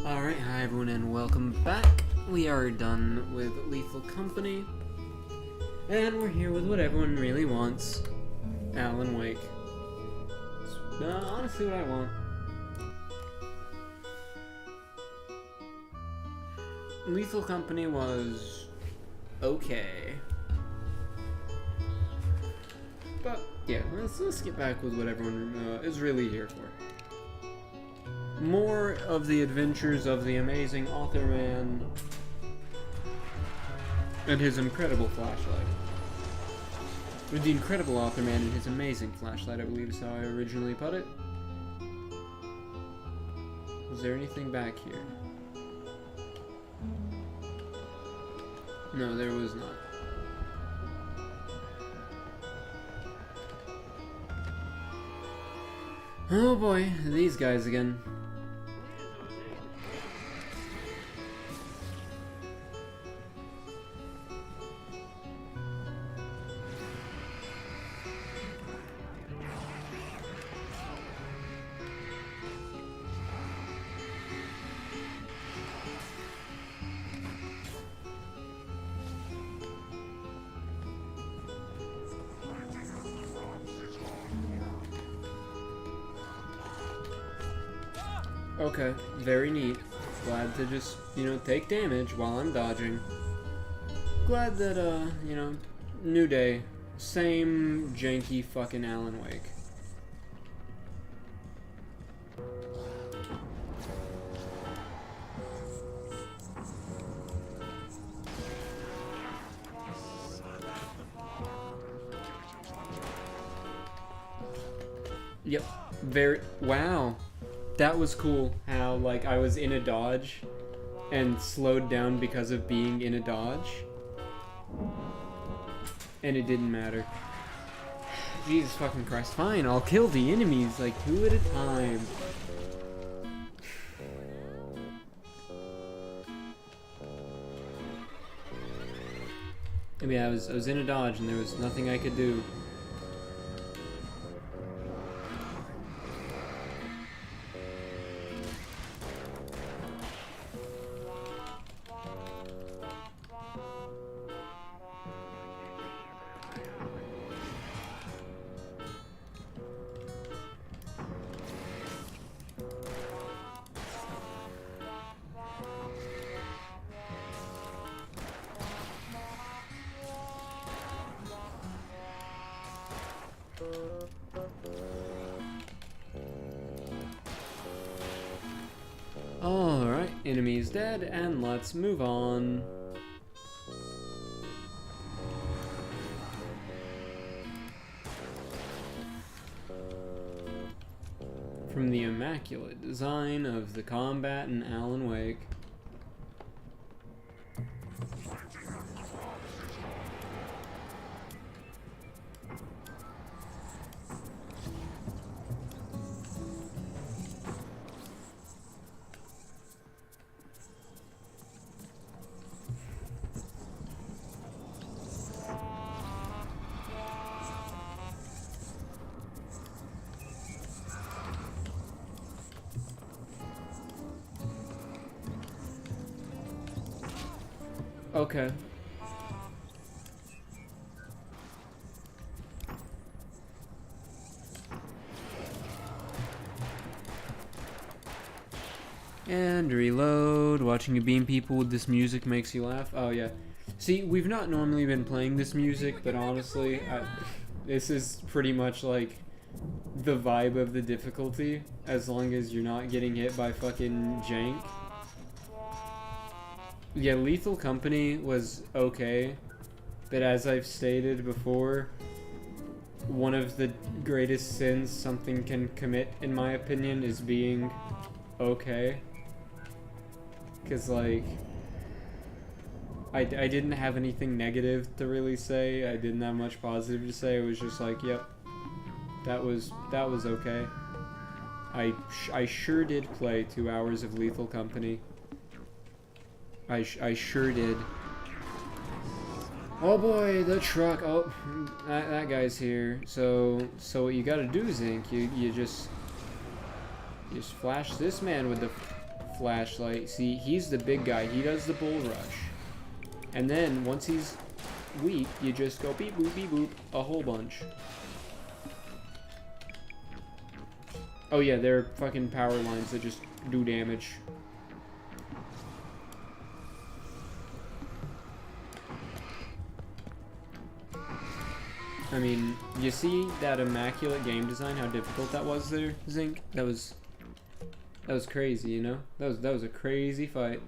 Alright, hi everyone and welcome back. We are done with Lethal Company. And we're here with what everyone really wants. Alan Wake. It's honestly what I want. Lethal Company was okay. But yeah, let's get back with what everyone is really here for. More of the adventures of the amazing author man and his incredible flashlight. With the incredible author man and his amazing flashlight, I believe is how I originally put it. Was there anything back here? No, there was not. Oh boy, these guys again. Okay, very neat. Glad to just, take damage while I'm dodging. Glad that, new day. Same janky fucking Alan Wake. Yep, wow. That was cool, how, like, I was in a dodge and slowed down because of being in a dodge. And it didn't matter. Jesus fucking Christ. Fine, I'll kill the enemies, like, 2 at a time. I mean, I was in a dodge and there was nothing I could do. Enemy is dead, and let's move on. From the immaculate design of the combat in Alan Wake. Okay. And reload. Watching you beam people with this music makes you laugh. Oh yeah. See, we've not normally been playing this music, but honestly, this is pretty much like the vibe of the difficulty, as long as you're not getting hit by fucking jank. Yeah, Lethal Company was okay, but as I've stated before, one of the greatest sins something can commit, in my opinion, is being okay. Because, like, I didn't have anything negative to really say, I didn't have much positive to say, it was just like, yep, that was okay. I sure did play 2 hours of Lethal Company. I sure did. Oh boy, the truck. Oh, that guy's here. So what you gotta do, Zinc, you just flash this man with the flashlight. See, he's the big guy. He does the bull rush. And then once he's weak, you just go beep boop beep boop a whole bunch. Oh yeah, there are fucking power lines that just do damage. I mean, you see that immaculate game design, how difficult that was there, Zinc? That was crazy, you know? That was a crazy fight.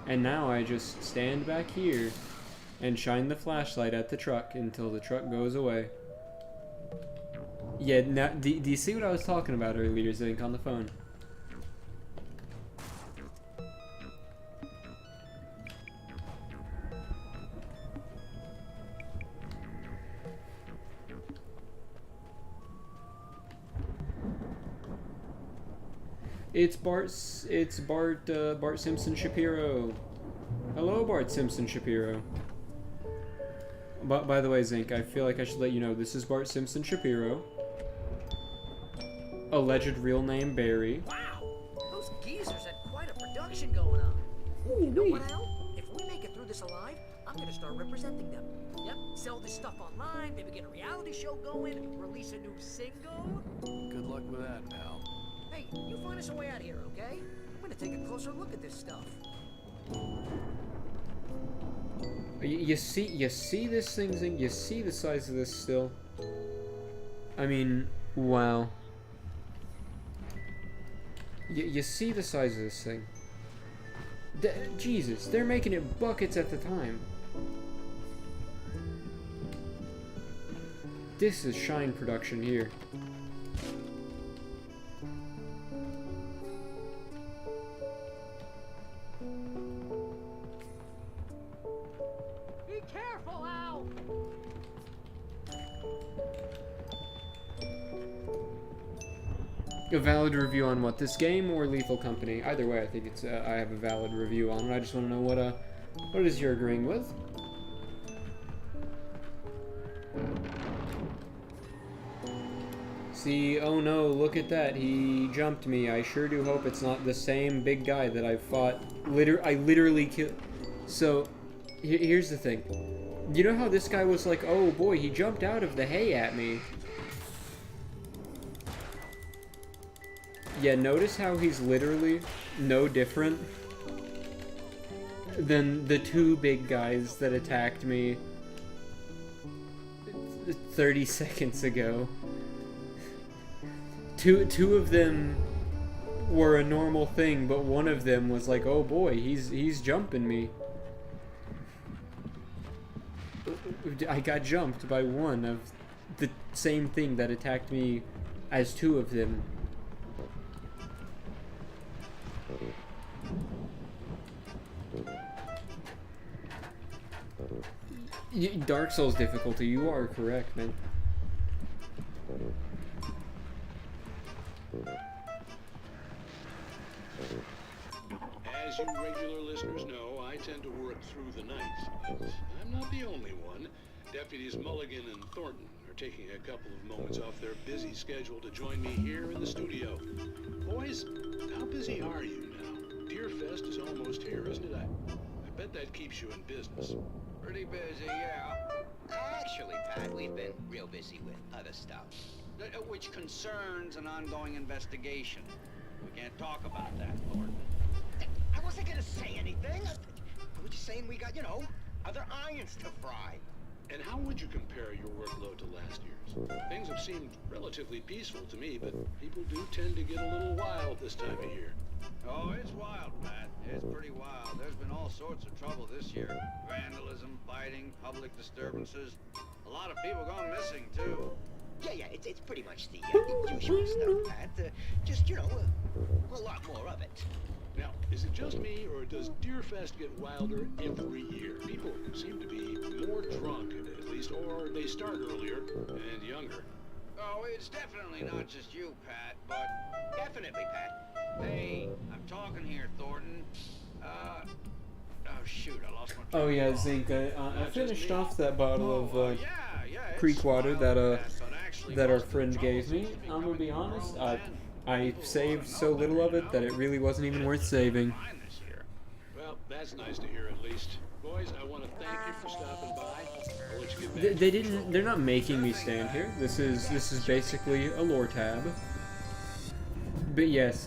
And now I just stand back here and shine the flashlight at the truck until the truck goes away. Yeah, now, do you see what I was talking about earlier, Zinc, on the phone? It's Bart Simpson Shapiro. Hello, Bart Simpson Shapiro. But by the way, Zinc, I feel like I should let you know this is Bart Simpson Shapiro. Alleged real name Barry. Wow, those geezers had quite a production going on. Ooh, You know what, Al? If we make it through this alive, I'm gonna start representing them. Yep, sell this stuff online, maybe get a reality show going, release a new single. Good luck with that, pal. Hey, you find us a way out of here, okay? I'm gonna take a closer look at this stuff. You see this thing, Zinc? You see the size of this still? I mean, wow. You see the size of this thing? Jesus, they're making it buckets at the time. This is Shine production here. Be careful, Al! A valid review on what, this game or Lethal Company? Either way, I think it's I have a valid review on it. I just want to know what it is you're agreeing with. See, oh no, look at that. He jumped me. I sure do hope it's not the same big guy that I fought. I literally killed. So, here's the thing. You know how this guy was like, oh boy, he jumped out of the hay at me. Yeah, notice how he's literally no different than the two big guys that attacked me 30 seconds ago. two of them were a normal thing, but one of them was like, oh boy, he's jumping me. I got jumped by one of the same thing that attacked me as two of them. Dark Souls difficulty, you are correct, man. As you regular listeners know, I tend to work through the night. But I'm not the only one. Deputies Mulligan and Thornton are taking a couple of moments off their busy schedule to join me here in the studio. Boys, how busy are you now? Deerfest is almost here, isn't it? I bet that keeps you in business. Pretty busy, yeah. Actually, Pat, we've been real busy with other stuff, which concerns an ongoing investigation. We can't talk about that, Thornton. I wasn't gonna say anything. I was just saying we got, other irons to fry. And how would you compare your workload to last year's? Things have seemed relatively peaceful to me, but people do tend to get a little wild this time of year. Oh, it's wild, Pat. It's pretty wild. There's been all sorts of trouble this year. Vandalism, fighting, public disturbances. A lot of people gone missing, too. Yeah, it's pretty much the usual stuff, Pat. Just, a lot more of it. Now, is it just me, or does Deerfest get wilder every year? People seem to be more drunk, at least, or they start earlier and younger. Oh, it's definitely not just you, Pat, but definitely, Pat. Hey, I'm talking here, Thornton. Oh, shoot, I lost my train Oh yeah, of thought. Zink, I finished off that bottle of Yeah, it's creek water that wild, Pat, so it actually that our must have friend trouble gave me. since I'm gonna be becoming honest, grown I saved so little of it that it really wasn't even worth saving. Fine this year. Well, that's nice to hear at least. Boys, I want to thank you for stopping by. I'll let you get back. They're not making me stand here. This is basically a lore tab. But yes,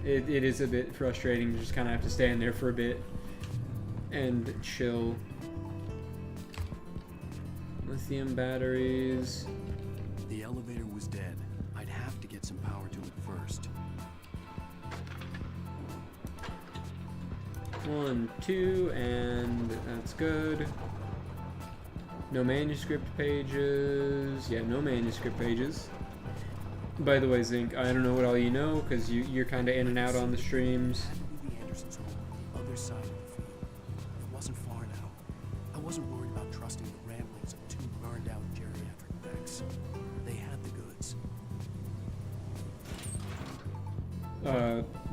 it is a bit frustrating to just kind of have to stand there for a bit and chill. Lithium batteries. The elevator was dead. I'd have to get some power to it first. 1, 2, and that's good. No manuscript pages. Yeah, no manuscript pages. By the way, Zink, I don't know what all you know, because you're kind of in and out on the streams. Maybe Anderson's home on the other side of the field. It wasn't far now. I wasn't worried about trusting the ramblings of two burned-out geriatric mechs. They had the goods.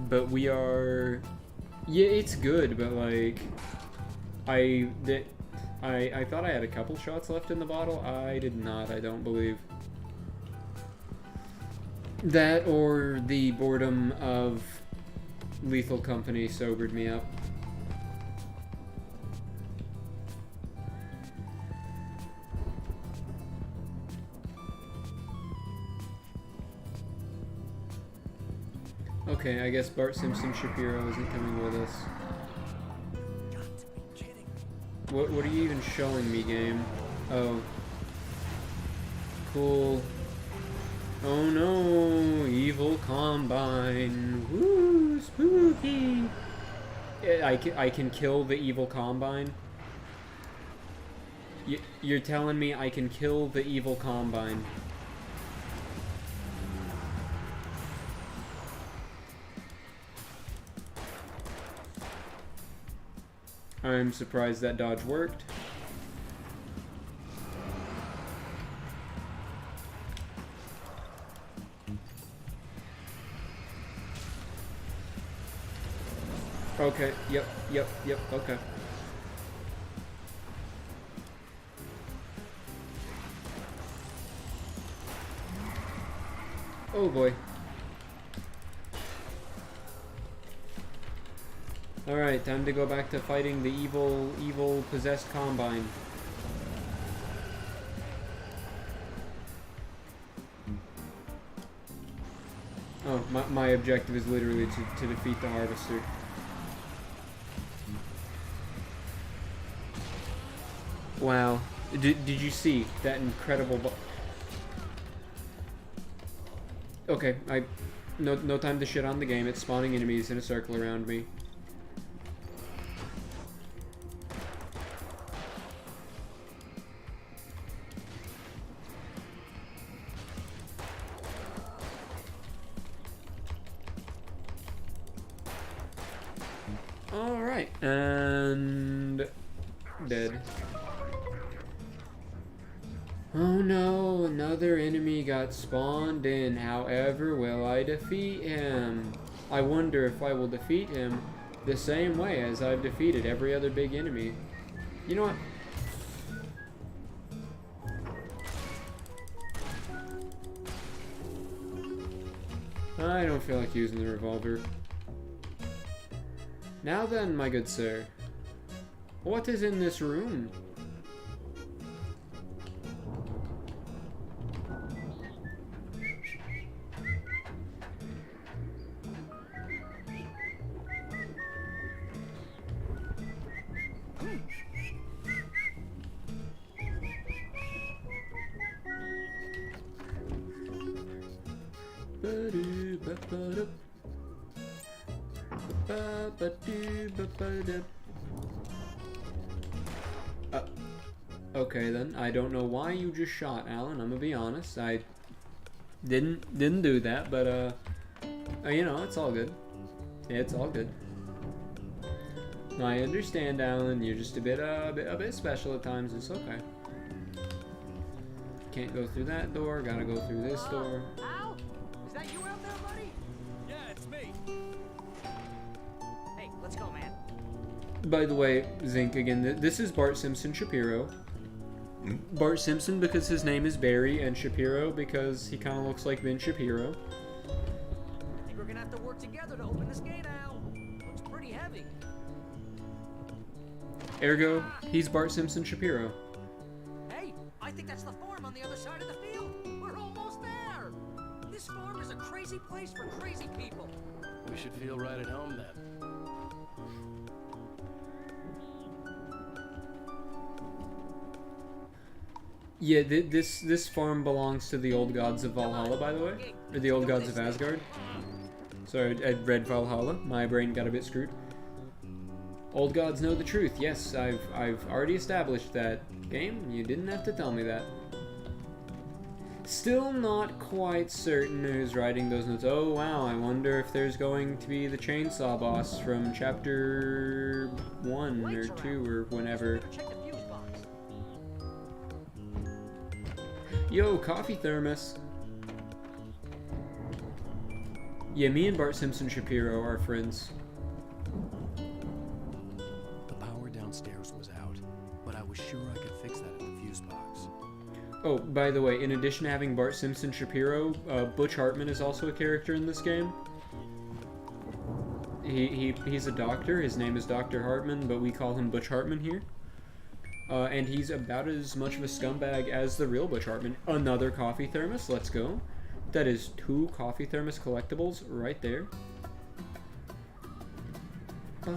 But we are... Yeah, it's good, but like... I thought I had a couple shots left in the bottle. I did not, I don't believe. That or the boredom of Lethal Company sobered me up. Okay, I guess Bart Simpson Shapiro isn't coming with us. Got to be kidding me. What are you even showing me, game? Oh. Cool. Oh no, evil Combine. Woo, spooky. I can kill the evil Combine? You're telling me I can kill the evil Combine? I'm surprised that dodge worked. Okay, yep, okay. Oh boy. Alright, time to go back to fighting the evil possessed Combine. Oh, my objective is literally to defeat the Harvester. Wow. Did you see that incredible Okay, no time to shit on the game. It's spawning enemies in a circle around me. Alright, and dead. Oh no, another enemy got spawned in. However, will I defeat him? I wonder if I will defeat him the same way as I've defeated every other big enemy. You know what? I don't feel like using the revolver. Now then, my good sir, what is in this room? Okay then, I don't know why you just shot Alan. I'm gonna be honest. I didn't do that, but you know, it's all good. It's all good. I understand, Alan. You're just a bit special at times. It's okay. Can't go through that door. Gotta go through this door. Al? Is that you out there, buddy? Yeah, it's me. Hey, let's go, man. By the way, Zinc, again, this is Bart Simpson Shapiro. Bart Simpson because his name is Barry, and Shapiro because he kind of looks like Ben Shapiro. I think we're gonna have to work together to open this gate, Al. Looks pretty heavy. Ergo, he's Bart Simpson Shapiro. Hey, I think that's the farm on the other side of the field. We're almost there. This farm is a crazy place for crazy people. We should feel right at home then. Yeah, this farm belongs to the old gods of Valhalla, by the way, or the old gods of Asgard. Sorry, I read Valhalla. My brain got a bit screwed. Old gods know the truth. Yes, I've already established that. Game, you didn't have to tell me that. Still not quite certain who's writing those notes. Oh wow, I wonder if there's going to be the chainsaw boss from chapter 1 or 2 or whenever. Check the fuse box. Yo, coffee thermos. Yeah, me and Bart Simpson Shapiro are friends. The power downstairs was out, but I was sure I could fix that at the fuse box. Oh, by the way, in addition to having Bart Simpson Shapiro, Butch Hartman is also a character in this game. He's a doctor. His name is Dr. Hartman, but we call him Butch Hartman here. And he's about as much of a scumbag as the real Butch Hartman. Another coffee thermos, let's go. That is 2 coffee thermos collectibles right there. You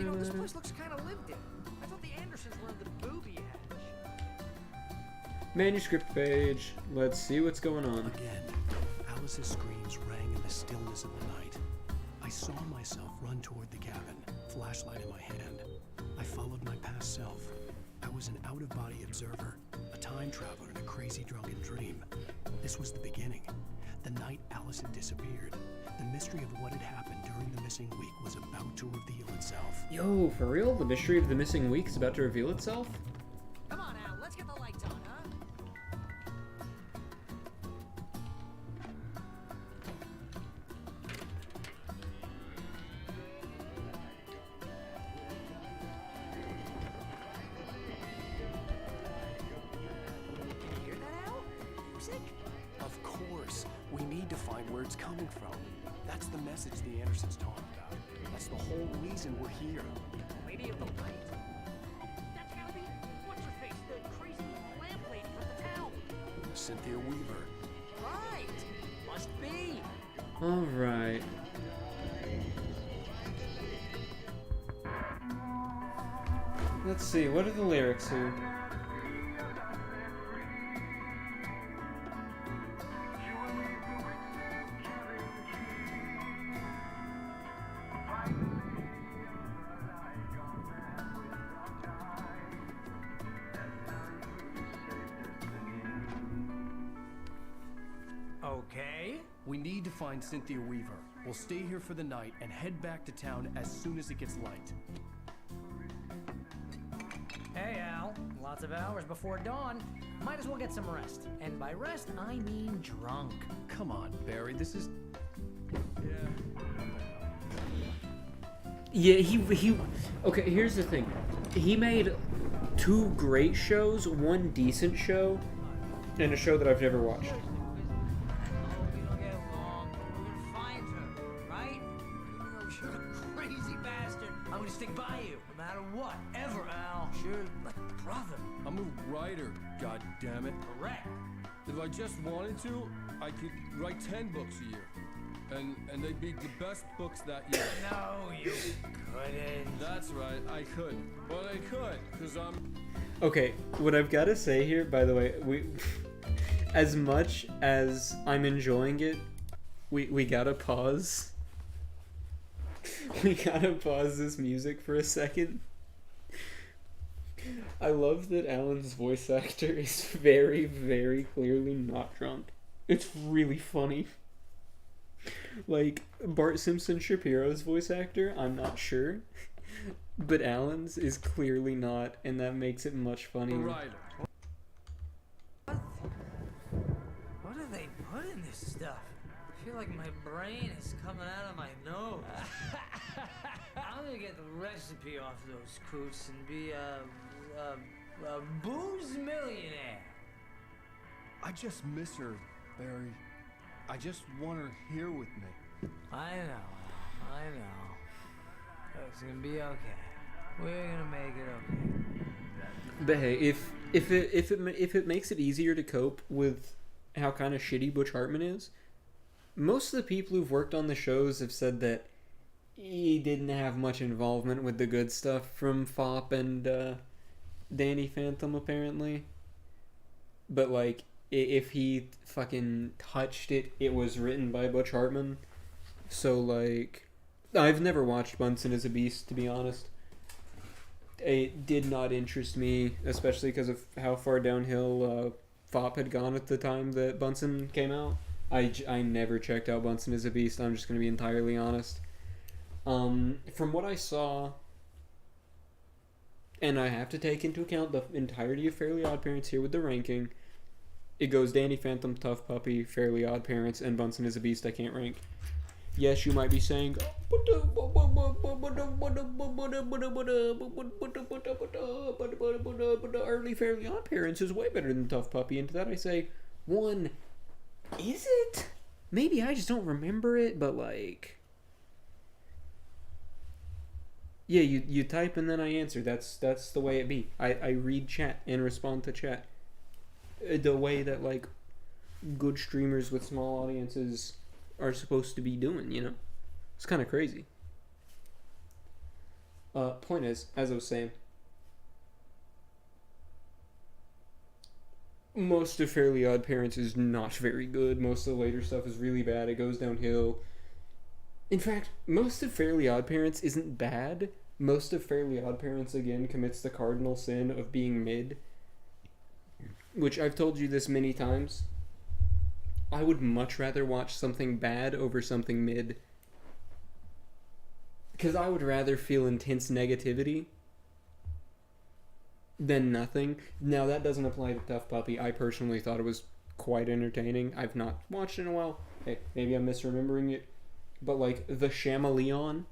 know, this place looks kind of lived in. I thought the Andersons were on the booby edge. Manuscript page. Let's see what's going on. Again, Alice's screams rang in the stillness of the night. I saw myself run toward the cabin, flashlight in my hand. I followed my past self. I was an out-of-body observer, a time traveler in a crazy drunken dream. This was the beginning. The night Alice had disappeared. The mystery of what had happened during the missing week was about to reveal itself. Yo, for real? The mystery of the missing week is about to reveal itself? Come on, Al, let's get the lights on, huh? You hear that, Al? Music? Of course. We need to find where it's coming from. That's the message the Andersons talked about. That's the whole reason we're here. Lady of the Light? That's gotta be what's-her-face, the crazy lamp lady from the town. Cynthia Weaver. Right! Must be! Alright. Let's see, what are the lyrics here? Okay. We need to find Cynthia Weaver. We'll stay here for the night and head back to town as soon as it gets light. Hey, Al. Lots of hours before dawn. Might as well get some rest. And by rest, I mean drunk. Come on, Barry, this is... Yeah, he... Okay, here's the thing. He made 2 great shows, 1 decent show, and a show that I've never watched. We don't get along. We're gonna find her, right? Even though you're a crazy bastard, I'm gonna stick by you, no matter what, ever, Al. Sure, like a brother. I'm a writer, goddammit. Correct. If I just wanted to, I could write 10 books a year. And they'd be the best books that year. No, you couldn't. That's right, I could. Well, I could, because I'm... Okay, what I've got to say here, by the way, as much as I'm enjoying it, we gotta pause. We gotta pause this music for a second. I love that Alan's voice actor is very, very clearly not drunk. It's really funny. Like, Bart Simpson Shapiro's voice actor, I'm not sure. But Alan's is clearly not, and that makes it much funnier. Writer. What do they put in this stuff? I feel like my brain is coming out of my nose. I'm gonna get the recipe off those coots and be a booze millionaire. I just miss her, Barry. I just want her here with me. I know. It's gonna be okay. We're gonna make it okay. But hey, if it makes it easier to cope with how kind of shitty Butch Hartman is, most of the people who've worked on the shows have said that he didn't have much involvement with the good stuff from Fop and Danny Phantom, apparently. But like, if he fucking touched it, it was written by Butch Hartman. So like, I've never watched Bunsen as a Beast, to be honest. It did not interest me, especially because of how far downhill Fop had gone at the time that Bunsen came out. I never checked out Bunsen as a Beast, I'm just going to be entirely honest. From what I saw, and I have to take into account the entirety of Fairly Odd Parents here with the ranking, it goes Danny Phantom, Tough Puppy, Fairly Odd Parents, and Bunsen is a Beast I can't rank. Yes, you might be saying, early Fairly Odd Parents is way better than Tough Puppy. And to that I say, 1, is it? Maybe I just don't remember it, but like... Yeah, you type and then I answer. That's the way it be. I read chat and respond to chat. The way that like good streamers with small audiences are supposed to be doing, you know? It's kind of crazy. Point is, as I was saying, most of Fairly Odd Parents is not very good. Most of the later stuff is really bad. It goes downhill. In fact, most of Fairly Odd Parents isn't bad. Most of Fairly Odd Parents, again, commits the cardinal sin of being mid. Which, I've told you this many times. I would much rather watch something bad over something mid. Because I would rather feel intense negativity than nothing. Now, that doesn't apply to Tough Puppy. I personally thought it was quite entertaining. I've not watched it in a while. Hey, maybe I'm misremembering it. But, like, the Chameleon.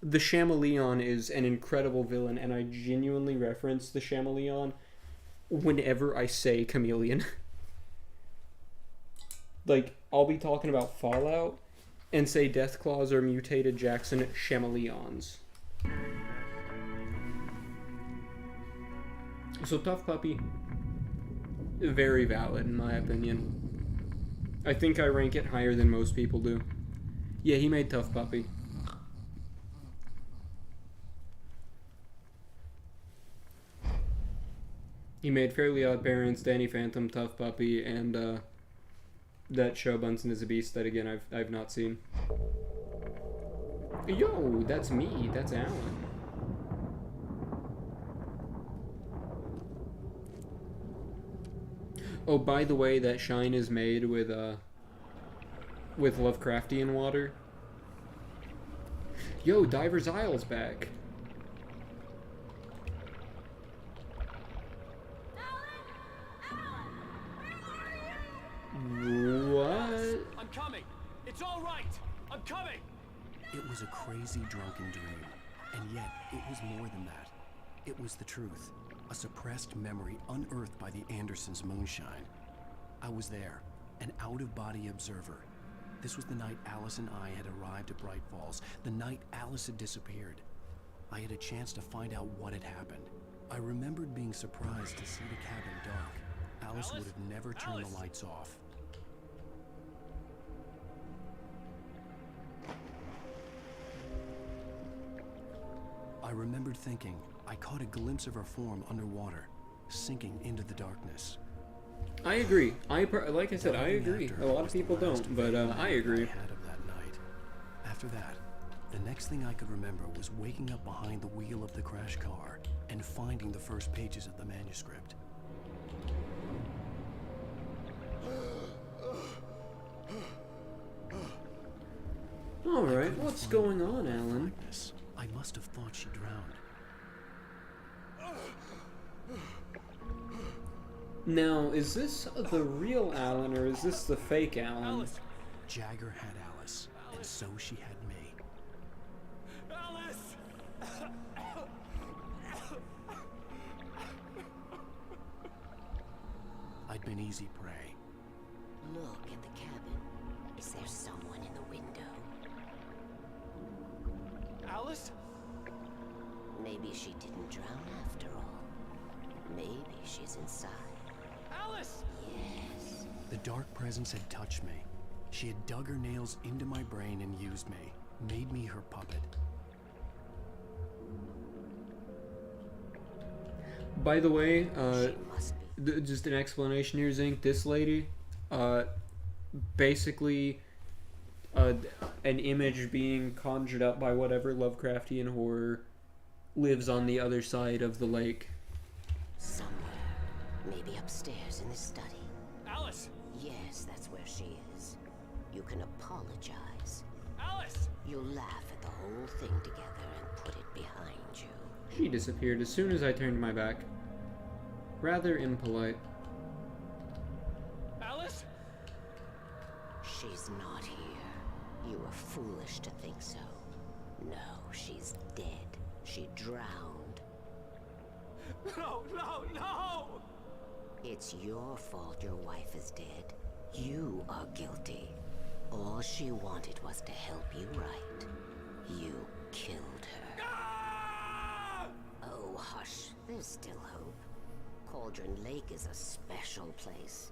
The Chameleon is an incredible villain, and I genuinely reference the Chameleon whenever I say chameleon. Like, I'll be talking about Fallout and say Deathclaws are mutated Jackson Chameleons. So Tough Puppy, very valid in my opinion. I think I rank it higher than most people do. Yeah, he made Tough Puppy. He made Fairly Odd Parents, Danny Phantom, Tough Puppy, and that show Bunsen is a Beast that again I've not seen. Yo, that's me. That's Alan. Oh, by the way, that shine is made with Lovecraftian water. Yo, Diver's Isle's back. What? I'm coming. It's all right. I'm coming. It was a crazy drunken dream, and yet it was more than that. It was the truth, a suppressed memory unearthed by the Andersons' moonshine. I was there, an out-of-body observer. This was the night Alice and I had arrived at Bright Falls, the night Alice had disappeared. I had a chance to find out what had happened. I remembered being surprised to see the cabin dark. Alice would have never turned the lights off. I remembered thinking, I caught a glimpse of her form underwater, sinking into the darkness. I agree. Like I said, I agree. A lot of people don't, but I agree. I had of that night. After that, the next thing I could remember was waking up behind the wheel of the crash car and finding the first pages of the manuscript. Alright, what's going on, Alan? I must have thought she drowned. Now, is this the real Alan, or is this the fake Alan? Jagger had Alice, and so she had me. Alice! I'd been easy prey. Look at the cabin. Is there someone in the window? Alice? Maybe she didn't drown after all. Maybe she's inside. Alice! Yes. The dark presence had touched me. She had dug her nails into my brain and used me, made me her puppet. By the way, She must be. just an explanation here, Zink. This lady, basically, an image being conjured up by whatever Lovecraftian horror lives on the other side of the lake. Somewhere. Maybe upstairs in the study. Alice! Yes, that's where she is. You can apologize. Alice! You'll laugh at the whole thing together and put it behind you. She disappeared as soon as I turned my back. Rather impolite. Alice? She's not here. You were foolish to think so. No, she's dead. She drowned. No, no, no! It's your fault your wife is dead. You are guilty. All she wanted was to help you right. You killed her. Ah! Oh, hush. There's still hope. Cauldron Lake is a special place.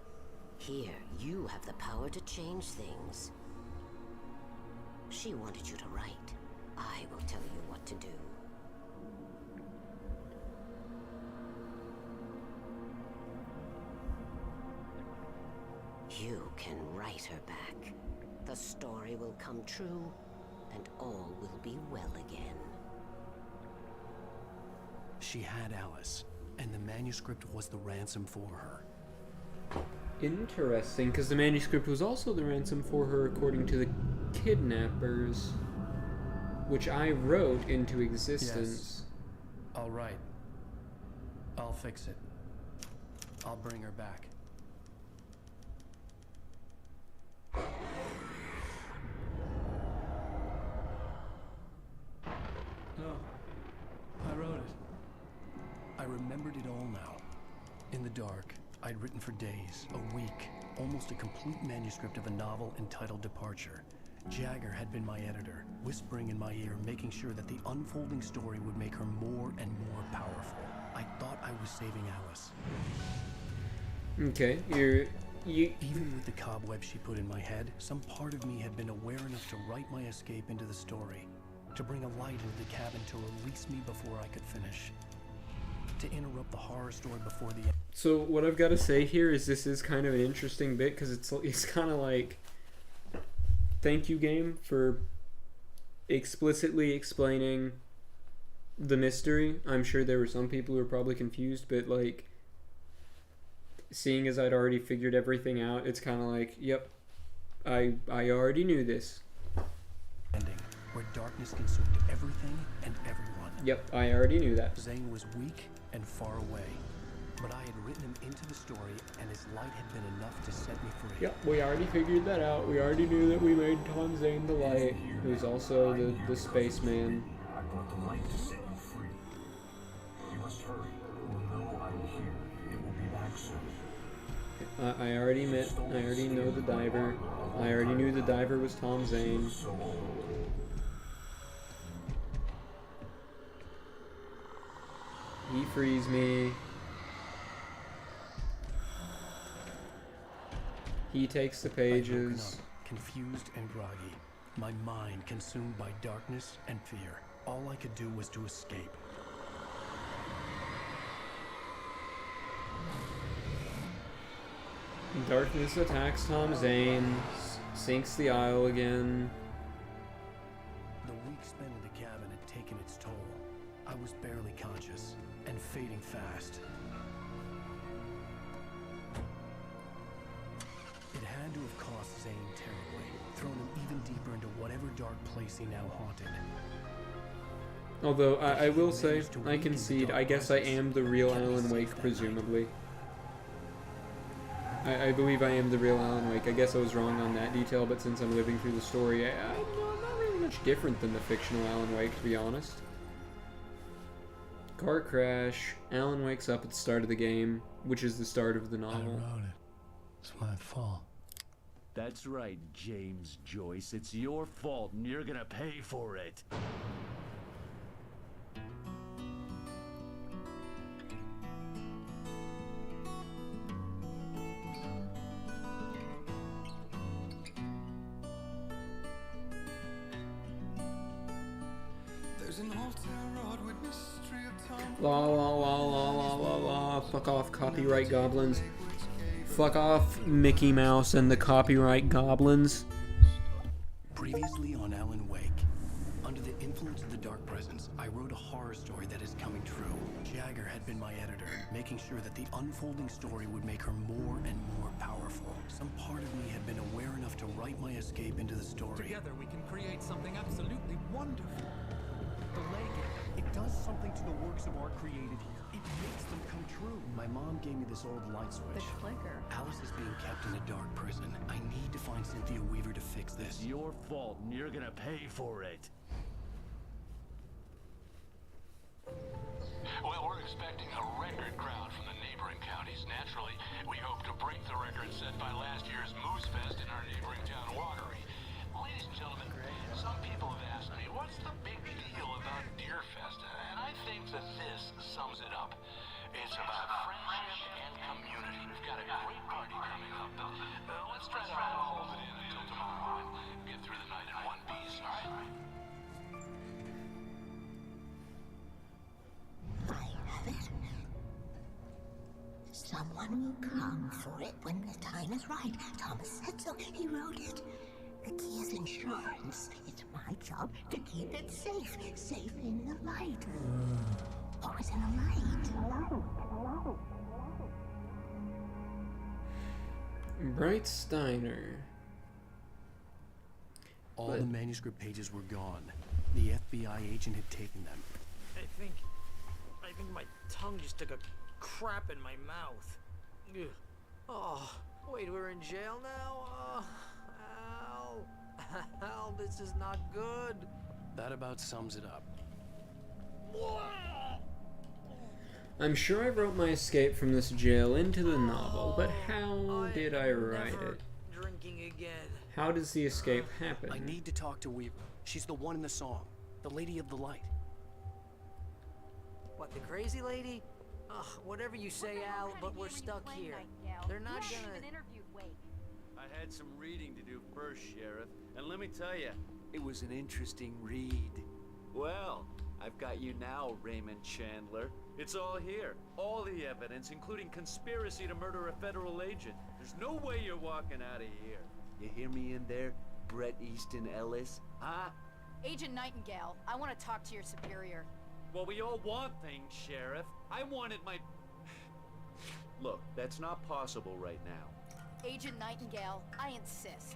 Here, you have the power to change things. She wanted you to write. I will tell you what to do. You can write her back. The story will come true, and all will be well again. She had Alice, and the manuscript was the ransom for her. Interesting, because the manuscript was also the ransom for her according to the kidnappers, which I wrote into existence. All right. I'll fix it. I'll bring her back. No, I wrote it. I remembered it all now. In the dark, I'd written for days, a week, almost a complete manuscript of a novel entitled Departure. Jagger had been my editor, whispering in my ear, making sure that the unfolding story would make her more and more powerful. I thought I was saving Alice. Okay, Even with the cobwebs she put in my head, some part of me had been aware enough to write my escape into the story, to bring a light into the cabin, to release me before I could finish, to interrupt the horror story before the end. So what I've got to say here is this is kind of an interesting bit because it's kind of like, thank you game for explicitly explaining the mystery. I'm sure there were some people who were probably confused, but like, seeing as I'd already figured everything out, it's kind of like, yep, I already knew this. Ending, where darkness consumed everything and everyone. Yep, I already knew that. Zane was weak and far away, but I had written him into the story, and his light had been enough to set me free. Yep, we already figured that out. We already knew that we made Tom Zane the light, who's also the spaceman. I brought the light to set you free. You must hurry. We'll know I'm here. It will be back soon. I already know the diver. I already knew the diver was Tom Zane. So old. He frees me. He takes the I'd woken pages. up, confused and groggy, my mind consumed by darkness and fear. All I could do was to escape. Darkness attacks Tom Zane, sinks the aisle again. The week spent in the cabin had taken its toll. I was barely conscious and fading fast. It had to have cost Zane terribly, thrown him even deeper into whatever dark place he now haunted. Although, I will say, I concede, I guess I am the real Alan Wake, presumably. I believe I am the real Alan Wake. I guess I was wrong on that detail, but since I'm living through the story, I'm not really much different than the fictional Alan Wake, to be honest. Car crash. Alan wakes up at the start of the game, which is the start of the I novel. wrote it. It's my fault. That's right, James Joyce. It's your fault, and you're gonna pay for it. La la la la la la la. Fuck off, copyright goblins. Fuck off, Mickey Mouse and the copyright goblins. Previously on Alan Wake. Under the influence of the dark presence, I wrote a horror story that is coming true. Jagger had been my editor, making sure that the unfolding story would make her more and more powerful. Some part of me had been aware enough to write my escape into the story. Together we can create something absolutely wonderful. The lake, It does something to the works of art created here. It makes them come true. My mom gave me this old light switch. The clicker. Alice is being kept in a dark prison. I need to find Cynthia Weaver to fix this. It's your fault, and you're gonna pay for it. Well, we're expecting a record crowd from the neighboring counties. Naturally, we hope to break the record set by last year's Moose Fest in our neighboring town, Watery. Ladies and gentlemen, some people have asked me, what's the big deal about Deer Fest? And I think that this sums it up. It's about friendship and community. We've got a great party coming up. Let's try to hold it in until tomorrow and get through the night in one piece, all right? I have it. Someone will come for it when the time is right. Thomas said so. He wrote it. The key is insurance. It's my job to keep it safe. Safe in the light. Always in the light. Bright Steiner. All the manuscript pages were gone. The FBI agent had taken them. I think my tongue just took a crap in my mouth. Ugh. Oh, wait, we're in jail now? Al, this is not good. That about sums it up. I'm sure I wrote my escape from this jail into the novel, but how did I write it? Drinking again. How does the escape happen? I need to talk to Weaver. She's the one in the song. The Lady of the Light. What, the crazy lady? Ugh, whatever you say, Al, but we're stuck here. They're not gonna... Wake? I had some reading to do first, Sheriff, and let me tell you, it was an interesting read. Well, I've got you now, Raymond Chandler. It's all here. All the evidence, including conspiracy to murder a federal agent. There's no way you're walking out of here. You hear me in there, Bret Easton Ellis? Huh? Agent Nightingale, I want to talk to your superior. Well, we all want things, Sheriff. I wanted my... Look, that's not possible right now. Agent Nightingale, I insist.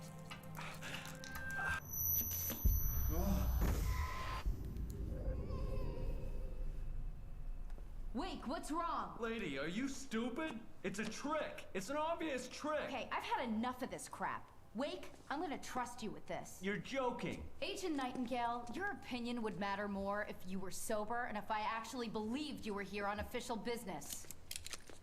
Wake, what's wrong? Lady, are you stupid? It's a trick. It's an obvious trick. Okay, I've had enough of this crap. Wake, I'm gonna trust you with this. You're joking. Agent Nightingale, your opinion would matter more if you were sober and if I actually believed you were here on official business.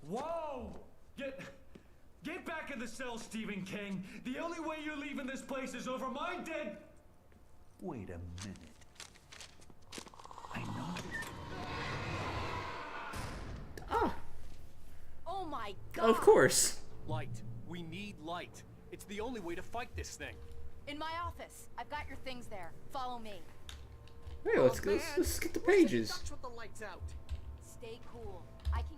Whoa! Get back in the cell, Stephen King. The only way you're leaving this place is over my dead... Wait a minute. I know. Ah! Oh my god! Of course. Light. We need light. It's the only way to fight this thing. In my office. I've got your things there. Follow me. Hey, let's get the pages. With the lights out. Stay cool. I can...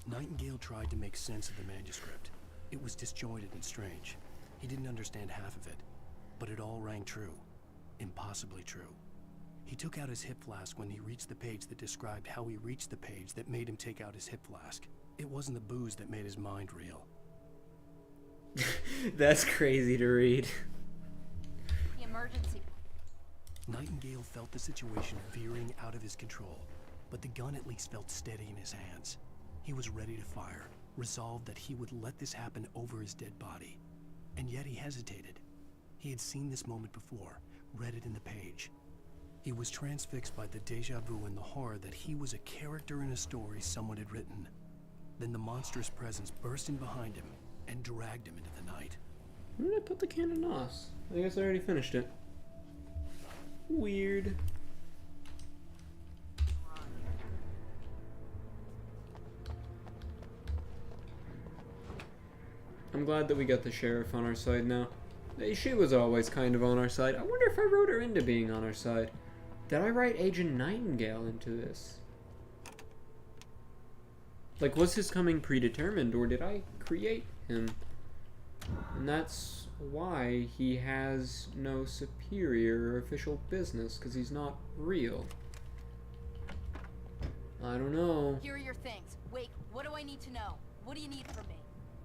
Nightingale tried to make sense of the manuscript. It was disjointed and strange. He didn't understand half of it, but it all rang true. Impossibly true. He took out his hip flask when he reached the page that described how he reached the page that made him take out his hip flask. It wasn't the booze that made his mind reel. That's crazy to read. The emergency. Nightingale felt the situation veering out of his control, but the gun at least felt steady in his hands. He was ready to fire, resolved that he would let this happen over his dead body. And yet he hesitated. He had seen this moment before, read it in the page. He was transfixed by the déjà vu and the horror that he was a character in a story someone had written. Then the monstrous presence burst in behind him and dragged him into the night. Where did I put the can of NOS? I guess I already finished it. Weird. I'm glad that we got the sheriff on our side now. She was always kind of on our side. I wonder if I wrote her into being on our side. Did I write Agent Nightingale into this? Like, was his coming predetermined, or did I create him? And that's why he has no superior or official business, because he's not real. I don't know. Here are your things. Wait, what do I need to know? What do you need from me?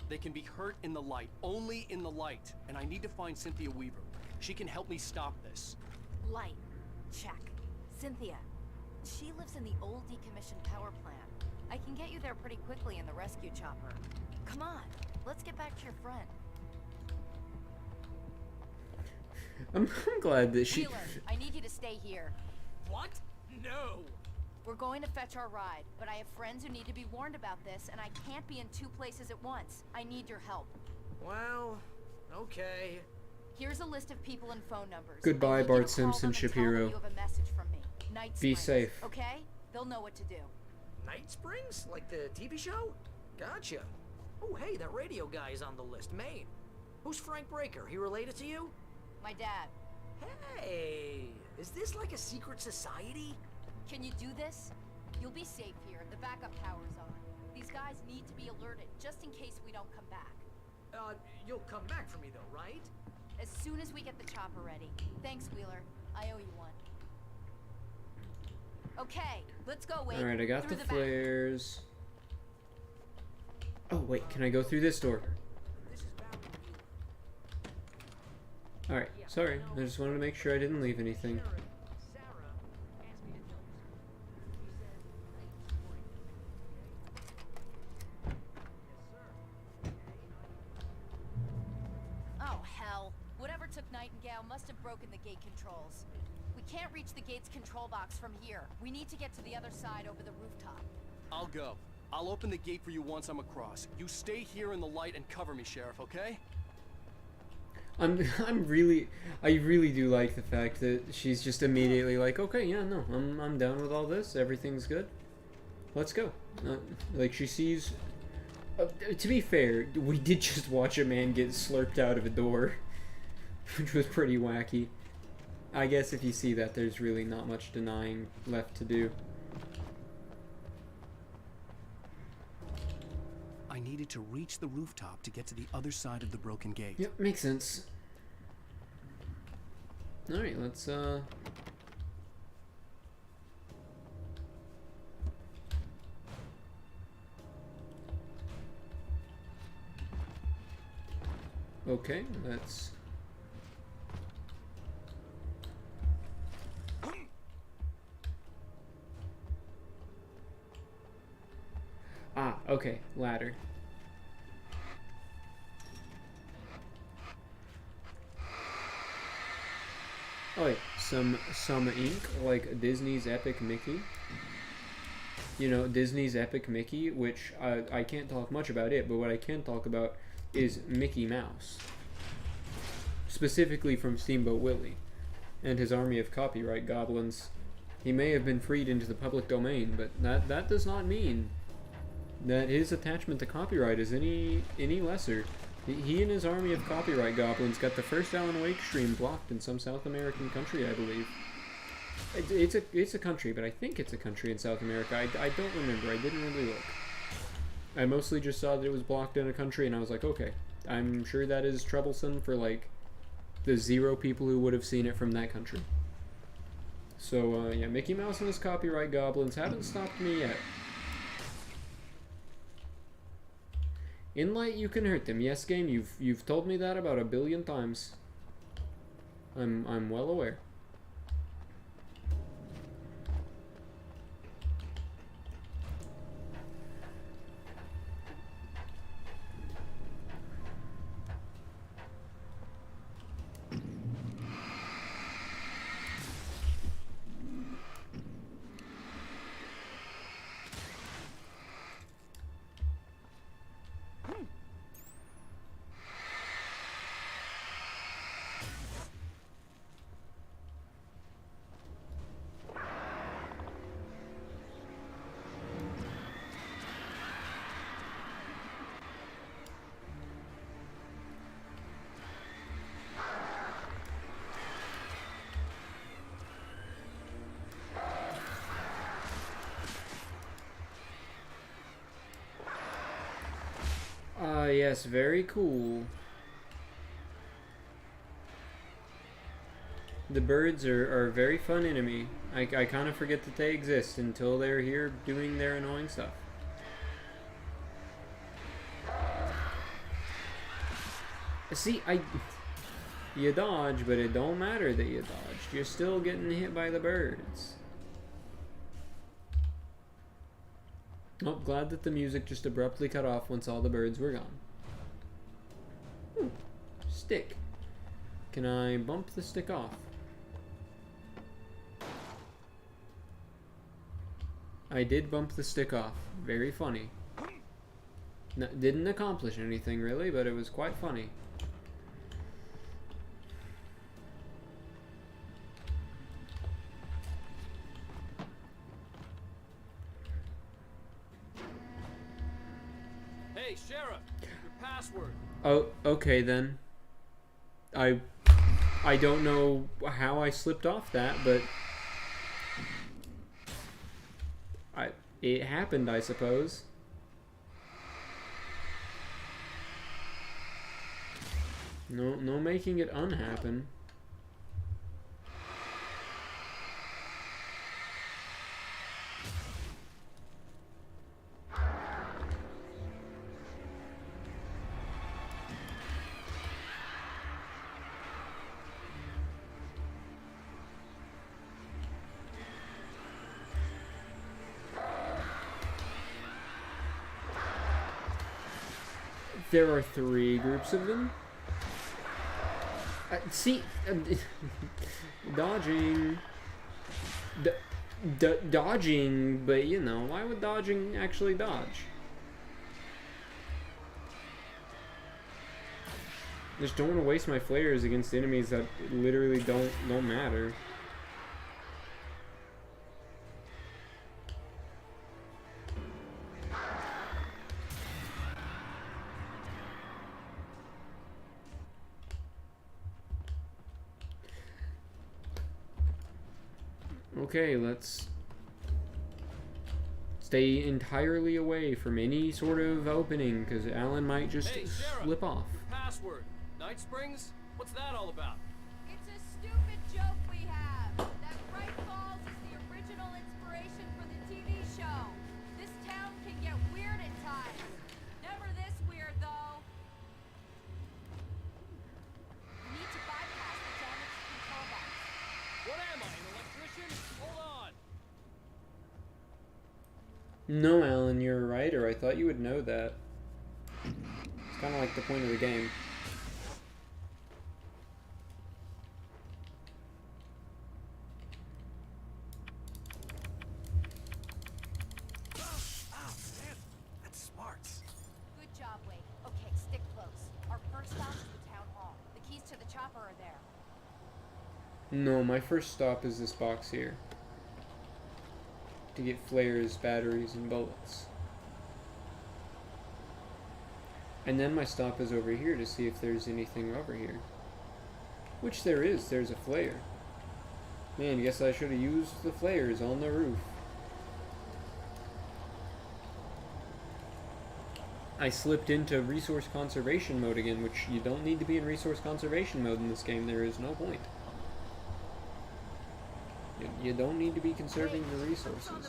They can be hurt in the light, only in the light. And I need to find Cynthia Weaver. She can help me stop this. Light. Check. Cynthia. She lives in the old decommissioned power plant. I can get you there pretty quickly in the rescue chopper. Come on, let's get back to your friend. I'm glad that she... Wheeler, I need you to stay here. What? No. We're going to fetch our ride, but I have friends who need to be warned about this, and I can't be in two places at once. I need your help. Well, okay. Here's a list of people and phone numbers. Goodbye, I need Bart you to call Simpson them and tell them Shapiro. You have a message from me. Night Be Springs, safe. Okay? They'll know what to do. Night Springs? Like the TV show? Gotcha. Oh, hey, that radio guy is on the list. Maine. Who's Frank Breaker? He related to you? My dad. Hey, is this like a secret society? Can you do this? You'll be safe here. The backup power's on. These guys need to be alerted, just in case we don't come back. You'll come back for me though, right? As soon as we get the chopper ready. Thanks, Wheeler. I owe you one. Okay, let's go, Wade. Alright, I got Through the back. flares. Oh, wait, can I go through this door? Alright, sorry. I just wanted to make sure I didn't leave anything. Oh, hell. Whatever took Nightingale must have broken the gate controls. We can't reach the gate's control box from here. We need to get to the other side over the rooftop. I'll go. I'll open the gate for you once I'm across. You stay here in the light and cover me, Sheriff, okay? I really do like the fact that she's just immediately like, okay, yeah, no, I'm down with all this. Everything's good. Let's go. Like, she sees To be fair, we did just watch a man get slurped out of a door, which was pretty wacky. I guess if you see that, there's really not much denying left to do. I needed to reach the rooftop to get to the other side of the broken gate. Yep, makes sense. Alright, let's, okay, let's... Ah, okay, ladder. Oh wait, some ink, like Disney's Epic Mickey. You know, Disney's Epic Mickey, which I can't talk much about it, but what I can talk about is Mickey Mouse. Specifically from Steamboat Willie and his army of copyright goblins. He may have been freed into the public domain, but that does not mean that his attachment to copyright is any lesser. He and his army of copyright goblins got the first Alan Wake stream blocked in some South American country, I believe. It's a country, but I think it's a country in South America. I don't remember. I didn't really look. I mostly just saw that it was blocked in a country, and I was like, okay, I'm sure that is troublesome for, like, the 0 people who would have seen it from that country. So, yeah, Mickey Mouse and his copyright goblins haven't stopped me yet. In light, you can hurt them. Yes, game, you've told me that about 1 billion times. I'm well aware. Yes, very cool. The birds are a very fun enemy. I kind of forget that they exist until they're here doing their annoying stuff. See, you dodge, but it don't matter that you dodged. You're still getting hit by the birds. Oh, glad that the music just abruptly cut off once all the birds were gone. Ooh, stick. Can I bump the stick off? I did bump the stick off. Very funny. No, didn't accomplish anything really, but it was quite funny. Hey, Sheriff, your password. Oh, okay then. I don't know how I slipped off that, but it happened, I suppose. No making it unhappen. There are 3 groups of them. See, dodging, dodging, but you know, why would dodging actually dodge? Just don't want to waste my flares against enemies that literally don't matter. Okay, let's stay entirely away from any sort of opening, because Alan might just slip off. Password. Night Springs? What's that all about? It's a stupid joke we have. That Bright Falls is the original inspiration for the TV show. This town can get weird at times. Never this weird, though. You need to bypass the damaged control box. What am I, an electrician? Hold on. No, Alan, you're a writer. I thought you would know that. It's kind of like the point of the game. That's smart. Good job, Wade. Okay, stick close. Our first stop is the town hall. The keys to the chopper are there. No, my first stop is this box here. To get flares, batteries, and bullets. And then my stop is over here to see if there's anything over here. Which there is. There's a flare. Man, guess I should have used the flares on the roof. I slipped into resource conservation mode again, which you don't need to be in resource conservation mode in this game. There is no point. You don't need to be conserving the resources.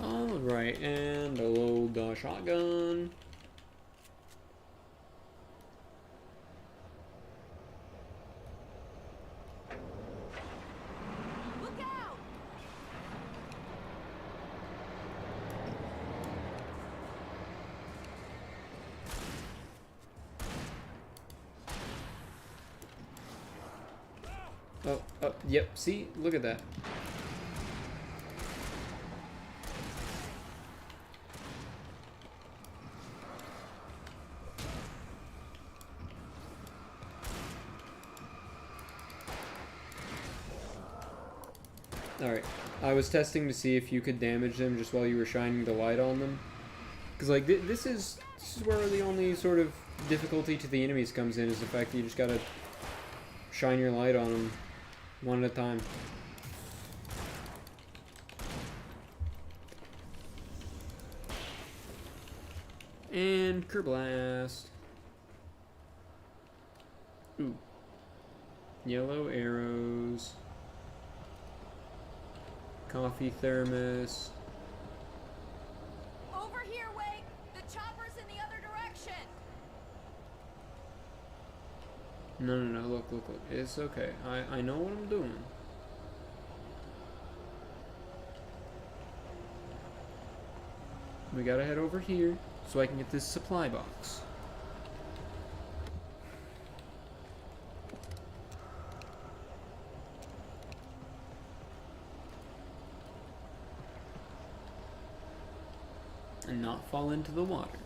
Alright, and I'll load the shotgun. Look out! Oh, yep, see? Look at that. Alright, I was testing to see if you could damage them just while you were shining the light on them. Because, like, this is where the only sort of difficulty to the enemies comes in, is the fact that you just gotta shine your light on them one at a time. And kerblast. Ooh. Yellow arrows. Coffee thermos. Over here, Wade! The chopper's in the other direction! No, look. It's okay. I know what I'm doing. We gotta head over here so I can get this supply box. And not fall into the water.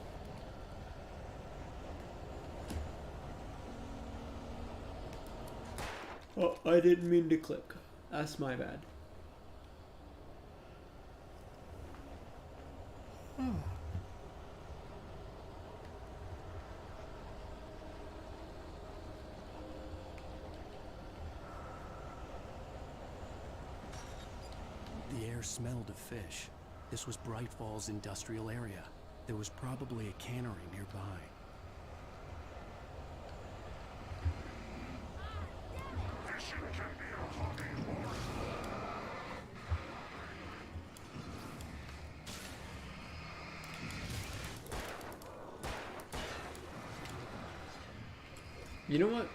Oh, I didn't mean to click. That's my bad. The air smelled of fish. This was Bright Falls industrial area. There was probably a cannery nearby. You know what?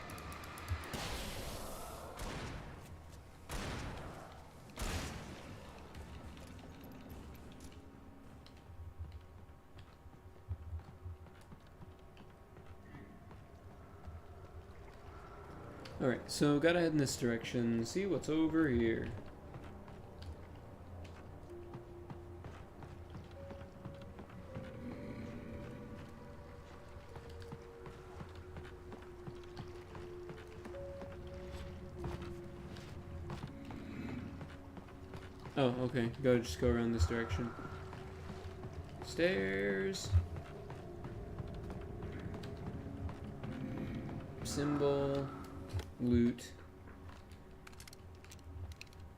Alright, so gotta head in this direction, see what's over here. Oh, okay. Gotta just go around this direction. Stairs. Symbol. Loot.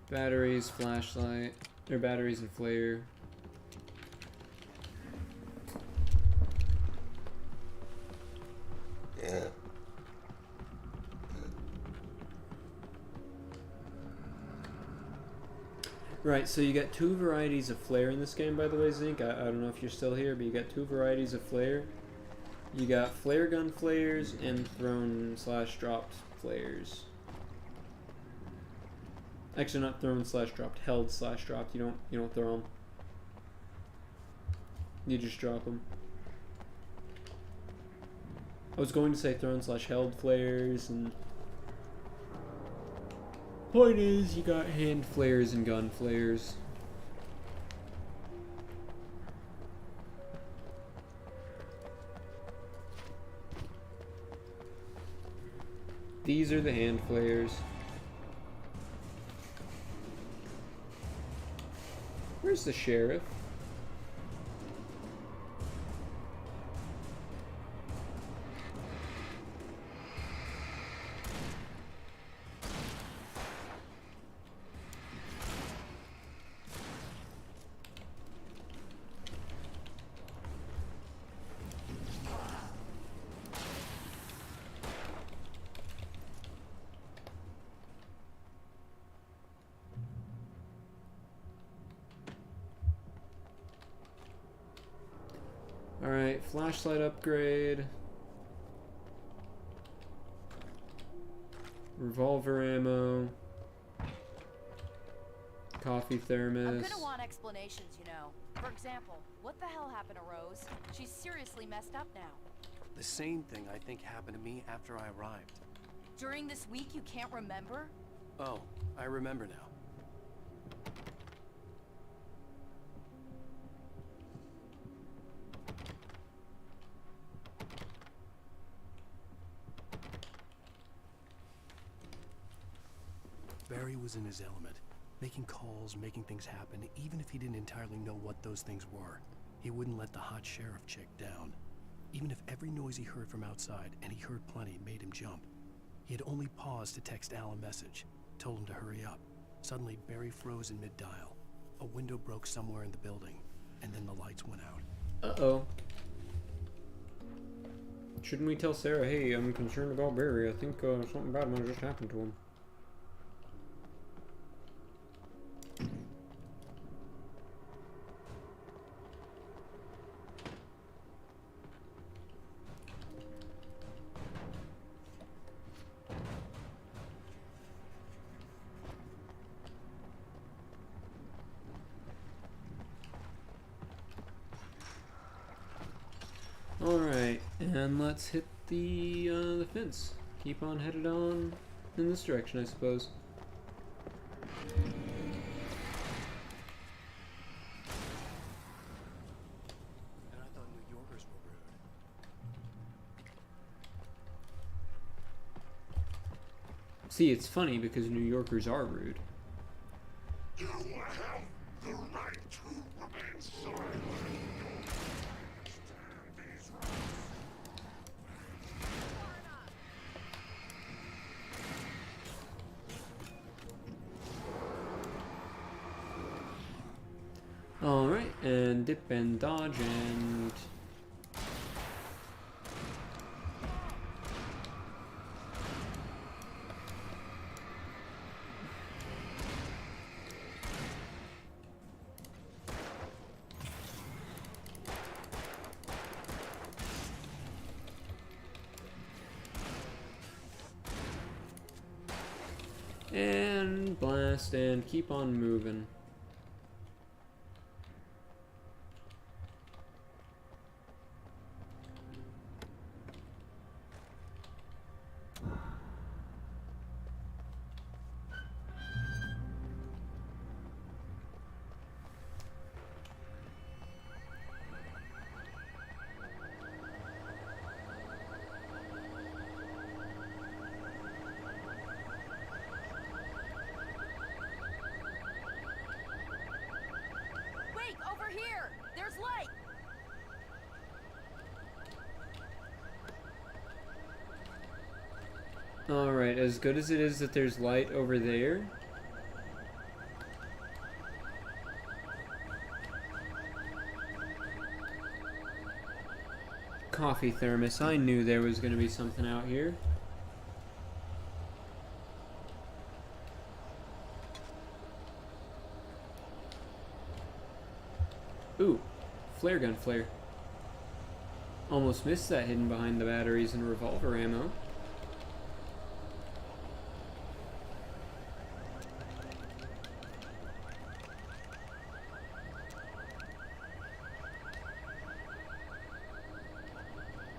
Batteries, flashlight. Or batteries and flare. Right, so you got two varieties of flare in this game, by the way, Zink. I don't know if you're still here, but you got two varieties of flare. You got flare gun flares and thrown/dropped flares. Actually, not thrown/dropped, held/dropped. You don't throw them. You just drop them. I was going to say thrown/held flares, and point is, you got hand flares and gun flares. These are the hand flares. Where's the sheriff? Alright, flashlight upgrade. Revolver ammo. Coffee thermos. I'm gonna want explanations, you know. For example, what the hell happened to Rose? She's seriously messed up now. The same thing I think happened to me after I arrived. During this week, you can't remember? Oh, I remember now. Barry was in his element, making calls, making things happen, even if he didn't entirely know what those things were. He wouldn't let the hot sheriff chick down. Even if every noise he heard from outside, and he heard plenty, made him jump. He had only paused to text Al a message, told him to hurry up. Suddenly, Barry froze in mid-dial. A window broke somewhere in the building, and then the lights went out. Uh-oh. Shouldn't we tell Sarah, hey, I'm concerned about Barry. I think something bad might have just happened to him. Alright, and let's hit the fence. Keep on headed on in this direction, I suppose. And I thought New Yorkers were rude. See, it's funny because New Yorkers are rude. You have the right to remain silent. Alright, and dip and dodge and... and blast and keep on moving. Alright, as good as it is that there's light over there. Coffee thermos. I knew there was going to be something out here. Ooh, flare gun flare. Almost missed that hidden behind the batteries and revolver ammo.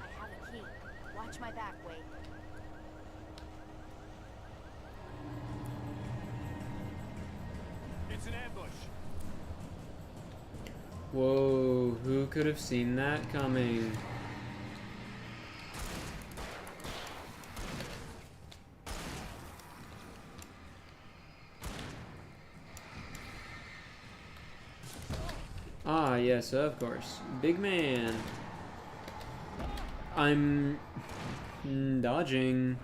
I have a key. Watch my back, Wade. It's an ambush. Whoa, who could have seen that coming? Ah, yes, of course. Big man. I'm dodging.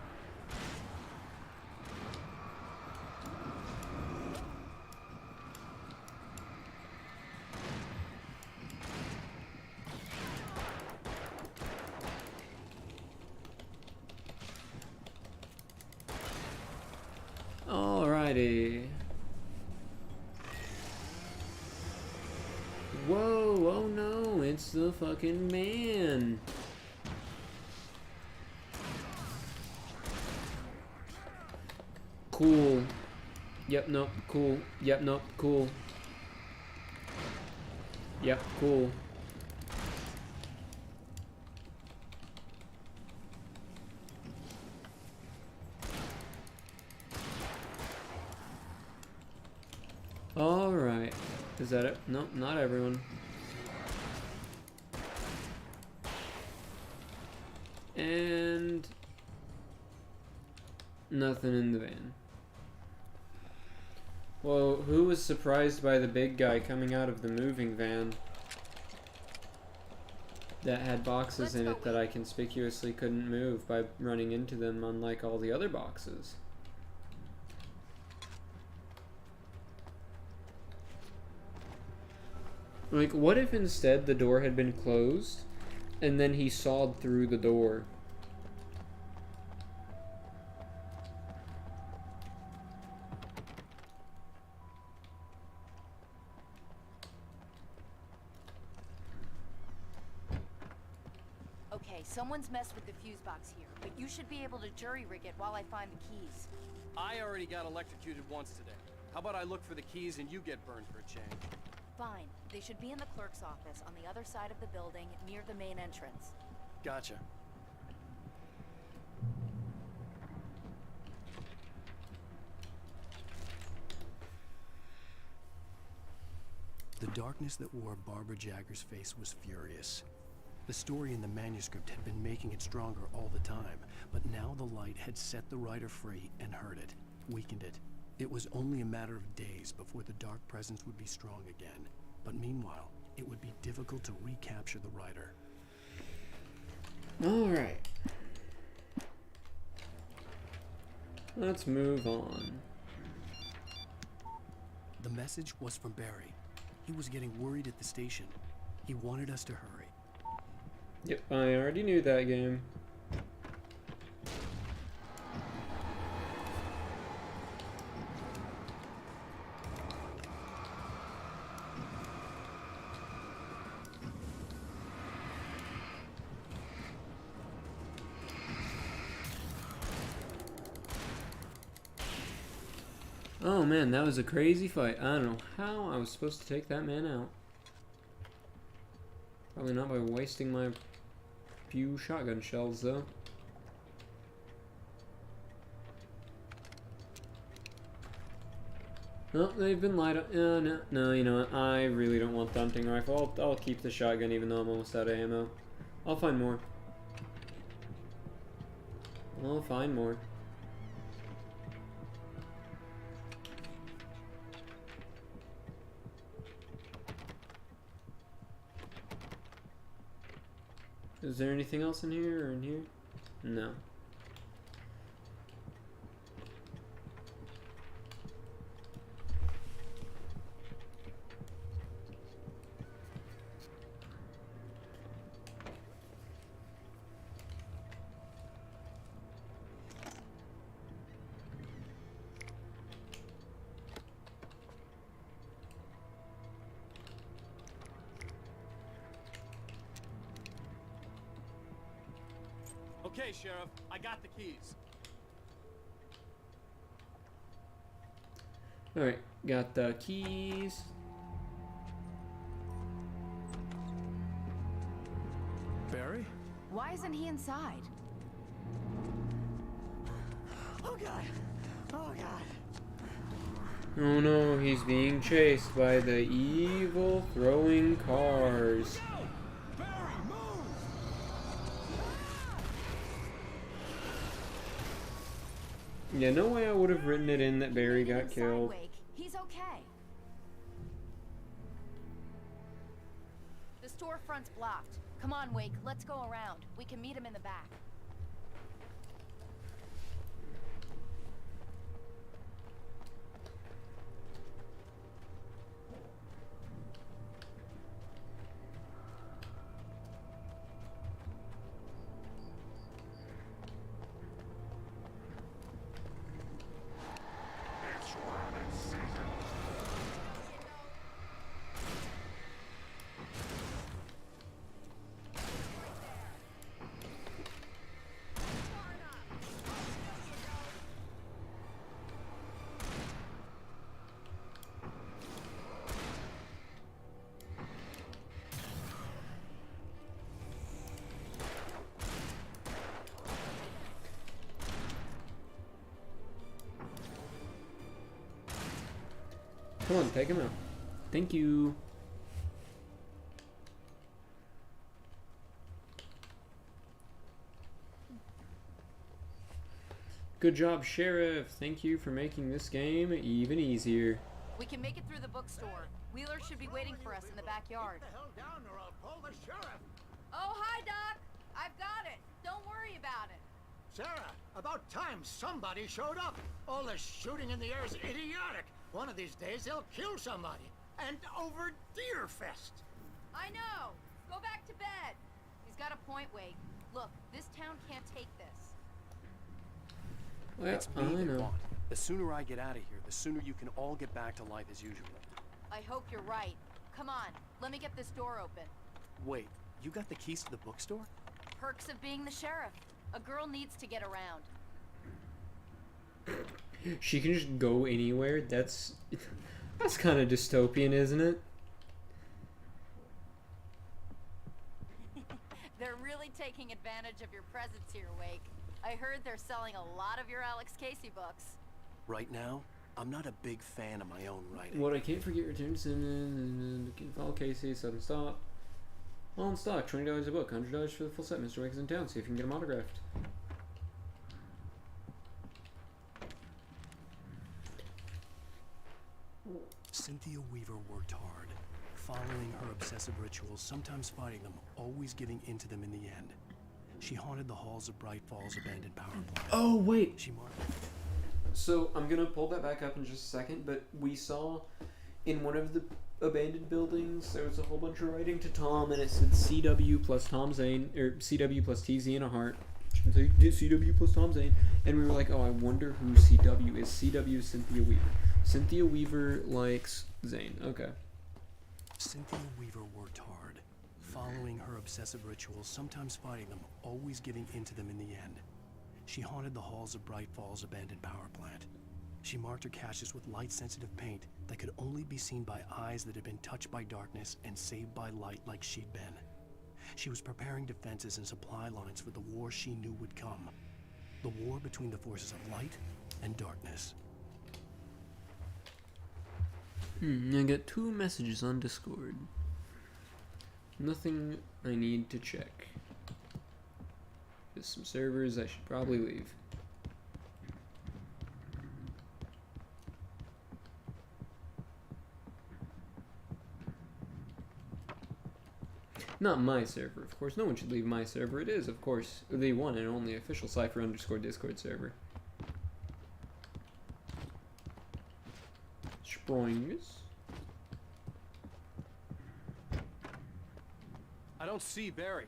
Alrighty. Whoa, oh no, it's the fucking man. Cool. Yep, nope, cool. Yep, nope, cool. Yep, cool. Alright. Is that it? Nope, not everyone. And nothing in the van. Well, who was surprised by the big guy coming out of the moving van that had boxes in it that I conspicuously couldn't move by running into them, unlike all the other boxes? Like, what if instead the door had been closed and then he sawed through the door? Okay, someone's messed with the fuse box here, but you should be able to jury rig it while I find the keys. I already got electrocuted once today. How about I look for the keys and you get burned for a change? Fine. They should be in the clerk's office on the other side of the building, near the main entrance. Gotcha. The darkness that wore Barbara Jagger's face was furious. The story in the manuscript had been making it stronger all the time, but now the light had set the writer free and hurt it, weakened it. It was only a matter of days before the dark presence would be strong again. But meanwhile, it would be difficult to recapture the writer. Alright. Let's move on. The message was from Barry. He was getting worried at the station. He wanted us to hurry. Yep, I already knew that game. Oh man, that was a crazy fight. I don't know how I was supposed to take that man out. Probably not by wasting my few shotgun shells, though. No, they've been light up. No, you know what? I really don't want the hunting rifle. I'll keep the shotgun even though I'm almost out of ammo. I'll find more. I'll find more. Is there anything else in here or in here? No. Okay, Sheriff. I got the keys. Alright, got the keys. Barry? Why isn't he inside? Oh God! Oh God! Oh no, he's being chased by the evil throwing cars. Yeah, no way I would have written it in that Barry got killed. Wake. He's okay. The storefront's blocked. Come on, Wake. Let's go around. We can meet him in the back. Come on, take him out. Thank you. Good job, Sheriff. Thank you for making this game even easier. We can make it through the bookstore. Wheeler should be waiting for us in the backyard. Get the hell down or I'll call the sheriff. Oh, hi, Doc. I've got it. Don't worry about it. Sarah, about time somebody showed up. All this shooting in the air is idiotic. One of these days they'll kill somebody. And over Deerfest. I know. Go back to bed. He's got a point, Wake. Look, this town can't take this. Well, It's me they want. The sooner I get out of here, the sooner you can all get back to life as usual. I hope you're right. Come on, let me get this door open. Wait, you got the keys to the bookstore? Perks of being the sheriff. A girl needs to get around. She can just go anywhere. That's kind of dystopian, isn't it? They're really taking advantage of your presence here, Wake. I heard they're selling a lot of your Alex Casey books. Right now, I'm not a big fan of my own writing. What I can't forget returns and follow Casey, sudden stop. All in stock, $20 a book, $100 for the full set. Mr. Wake is in town. See if you can get him autographed. Cynthia Weaver worked hard, following her obsessive rituals, sometimes fighting them, always giving in to them in the end. She haunted the halls of Bright Falls abandoned power plant. Oh, wait. She marked. So, I'm gonna pull that back up in just a second, but we saw in one of the abandoned buildings, there was a whole bunch of writing to Tom, and it said CW plus Tom Zane, or CW plus TZ and a heart. CW plus Tom Zane. And we were like, oh, I wonder who CW is. CW is Cynthia Weaver. Cynthia Weaver likes Zane. Okay. Cynthia Weaver worked hard, following her obsessive rituals, sometimes fighting them, always giving in to them in the end. She haunted the halls of Bright Falls abandoned power plant. She marked her caches with light-sensitive paint that could only be seen by eyes that had been touched by darkness and saved by light like she'd been. She was preparing defenses and supply lines for the war she knew would come. The war between the forces of light and darkness. I got 2 messages on Discord. Nothing I need to check. There's some servers I should probably leave. Not my server, of course. No one should leave my server. It is, of course, the one and only official Cypher_Discord server. Springs. I don't see Barry.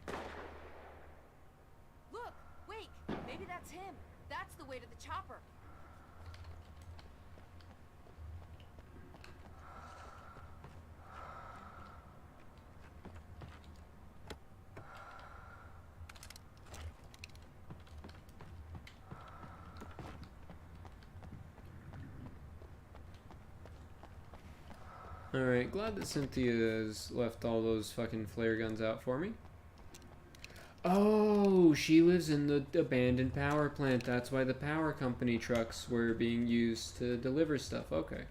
Look, Wake, maybe that's him. That's the way to the chopper. Alright, glad that Cynthia's left all those fucking flare guns out for me. Oh, she lives in the abandoned power plant. That's why the power company trucks were being used to deliver stuff. Okay.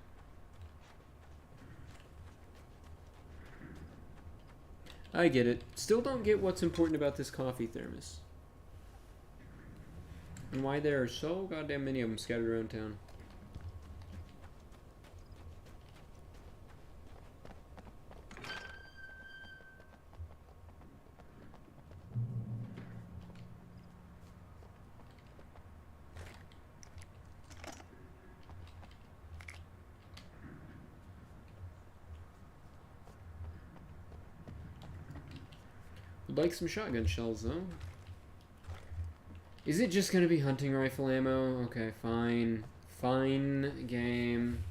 I get it. Still don't get what's important about this coffee thermos. And why there are so goddamn many of them scattered around town. Would like some shotgun shells though. Is it just gonna be hunting rifle ammo? Okay, fine. Fine game.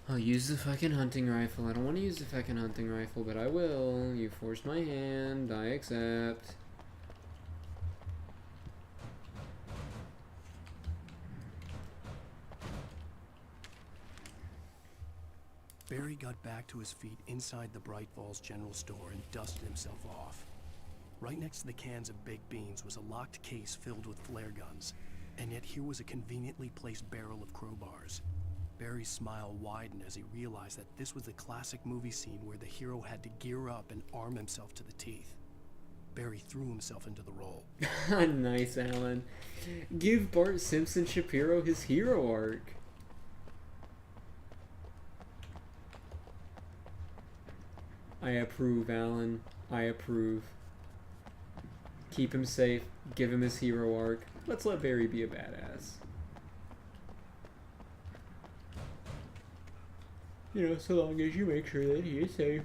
I'll use the fucking hunting rifle. I don't want to use the fucking hunting rifle, but I will. You forced my hand. I accept. Barry got back to his feet inside the Bright Falls General Store and dusted himself off. Right next to the cans of baked beans was a locked case filled with flare guns, and yet here was a conveniently placed barrel of crowbars. Barry's smile widened as he realized that this was the classic movie scene where the hero had to gear up and arm himself to the teeth. Barry threw himself into the role. Nice, Alan. Give Bart Simpson Shapiro his hero arc. I approve, Alan. I approve. Keep him safe. Give him his hero arc. Let's let Barry be a badass. You know, so long as you make sure that he is safe.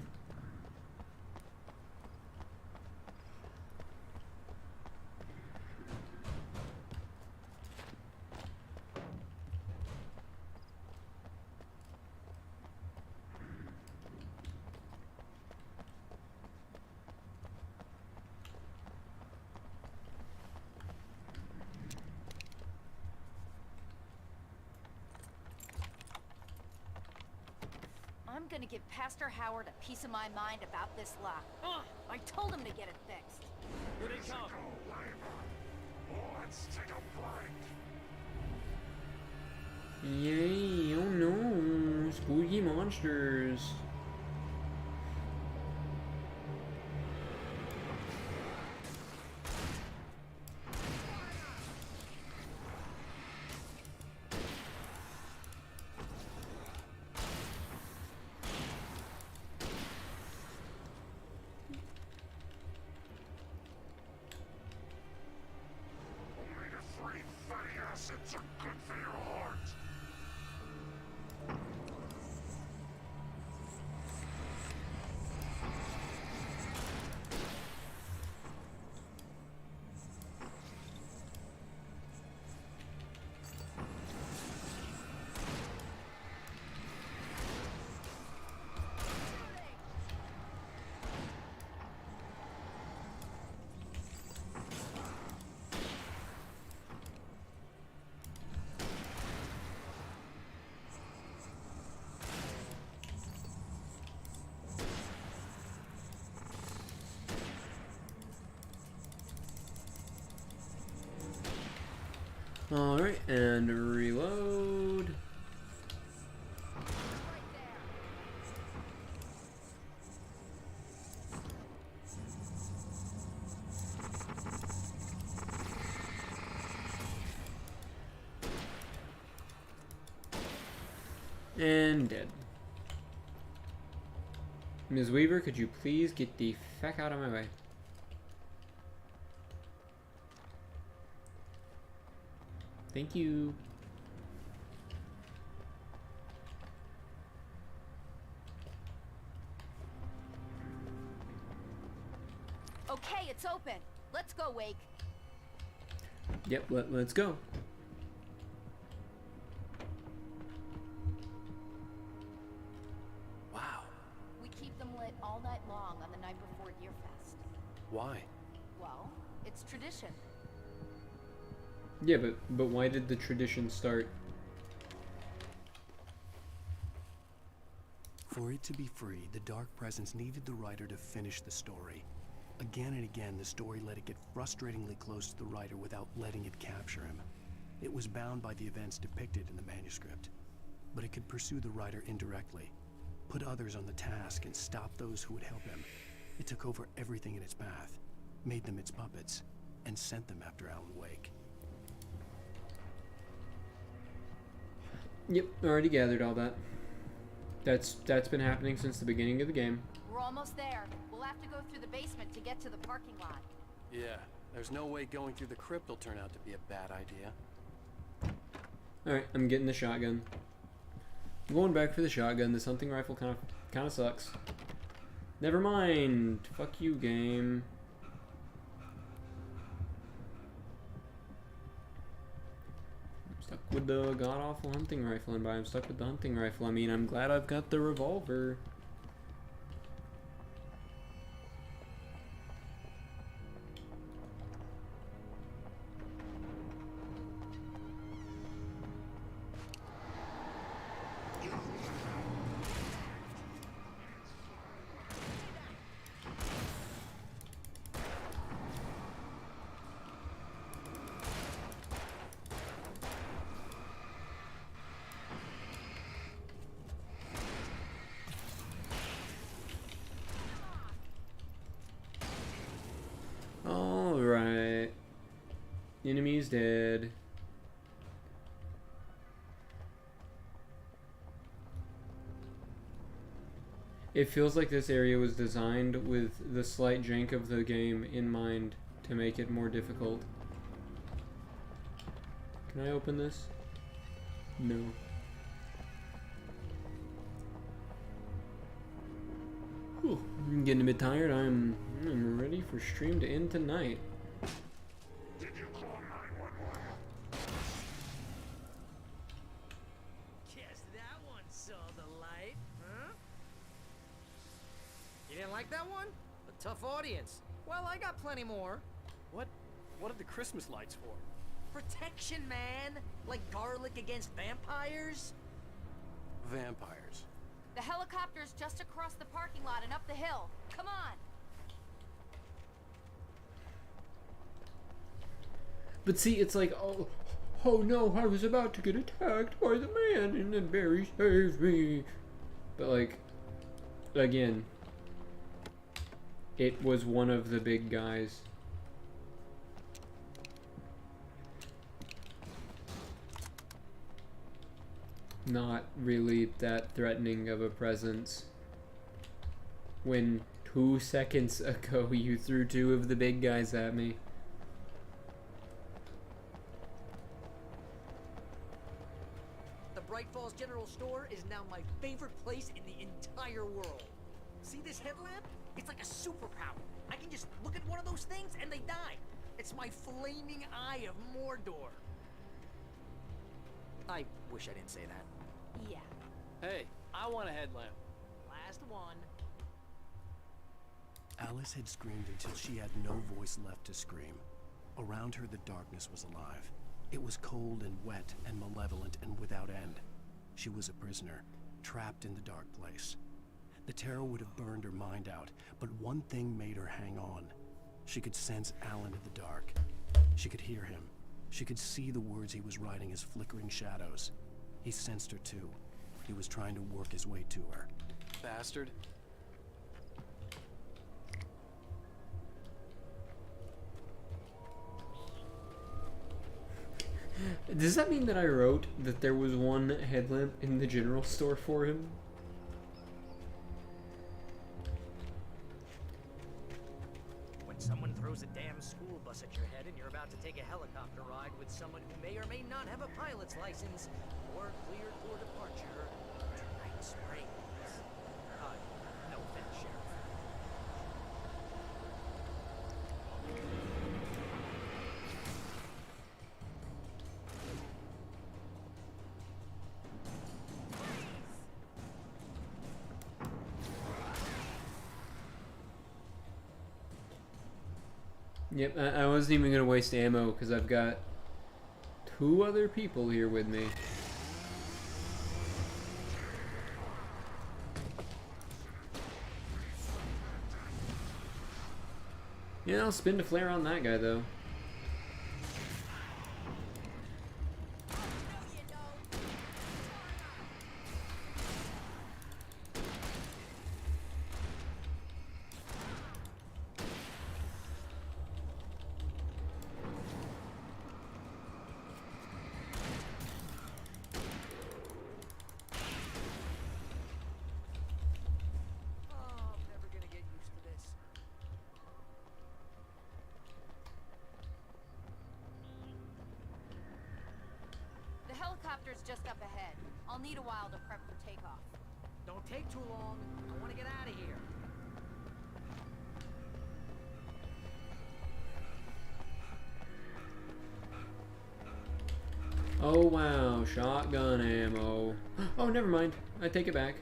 I'm gonna give Pastor Howard a piece of my mind about this lock. Ugh, I told him to get it fixed. Here they come. Let's take a flight. Yay, oh no, spooky monsters. Omega-3 fatty acids are good for your heart. Alright, and reload. And dead. Ms. Weaver, could you please get the fuck out of my way? Thank you. Okay, it's open. Let's go, Wake. Yep, let's go. Wow. We keep them lit all night long on the night before Deerfest. Why? Well, it's tradition. Yeah, but why did the tradition start? For it to be free, the Dark Presence needed the writer to finish the story. Again and again, the story let it get frustratingly close to the writer without letting it capture him. It was bound by the events depicted in the manuscript, but it could pursue the writer indirectly, put others on the task, and stop those who would help him. It took over everything in its path, made them its puppets, and sent them after Alan Wake. Yep, already gathered all that. That's been happening since the beginning of the game. We're almost there. We'll have to go through the basement to get to the parking lot. Yeah, there's no way going through the crypt will turn out to be a bad idea. Alright, I'm getting the shotgun. I'm going back for the shotgun. The hunting rifle kind of sucks. Never mind. Fuck you, game. I'm stuck with the god-awful hunting rifle, and by I'm stuck with the hunting rifle, I mean I'm glad I've got the revolver. Alright. Enemy's dead. It feels like this area was designed with the slight jank of the game in mind to make it more difficult. Can I open this? No. Whew, I'm getting a bit tired. I'm ready for stream to end tonight. Did you call 911? Guess that one saw the light, huh? You didn't like that one? A tough audience. Well, I got plenty more. What are the Christmas lights for? Protection, man! Like garlic against vampires? Vampires. The helicopter's just across the parking lot and up the hill. Come on! But see, it's like, oh no, I was about to get attacked by the man, and then Barry saved me. But like, again, it was one of the big guys. Not really that threatening of a presence. When 2 seconds ago you threw 2 of the big guys at me. The Bright Falls General Store is now my favorite place in the entire world. See this headlamp? It's like a superpower. I can just look at one of those things and they die. It's my flaming eye of Mordor. I wish I didn't say that. Yeah. Hey, I want a headlamp. Last one. Alice had screamed until she had no voice left to scream. Around her, the darkness was alive. It was cold and wet and malevolent and without end. She was a prisoner, trapped in the dark place. The terror would have burned her mind out, but one thing made her hang on. She could sense Alan in the dark. She could hear him. She could see the words he was writing as flickering shadows. He sensed her too. He was trying to work his way to her. Bastard. Does that mean that I wrote that there was one headlamp in the general store for him? When someone throws a damn school bus at your head and you're about to take a helicopter ride with someone who may or may not have a pilot's license or cleared for departure to Night Springs. No offense, Sheriff. Yep, I wasn't even gonna waste ammo because I've got 2 other people here with me. Yeah, I'll spin to flare on that guy though. The helicopter's just up ahead. I'll need a while to prep for takeoff. Don't take too long. I want to get out of here. Oh wow, shotgun ammo. Oh, never mind. I take it back.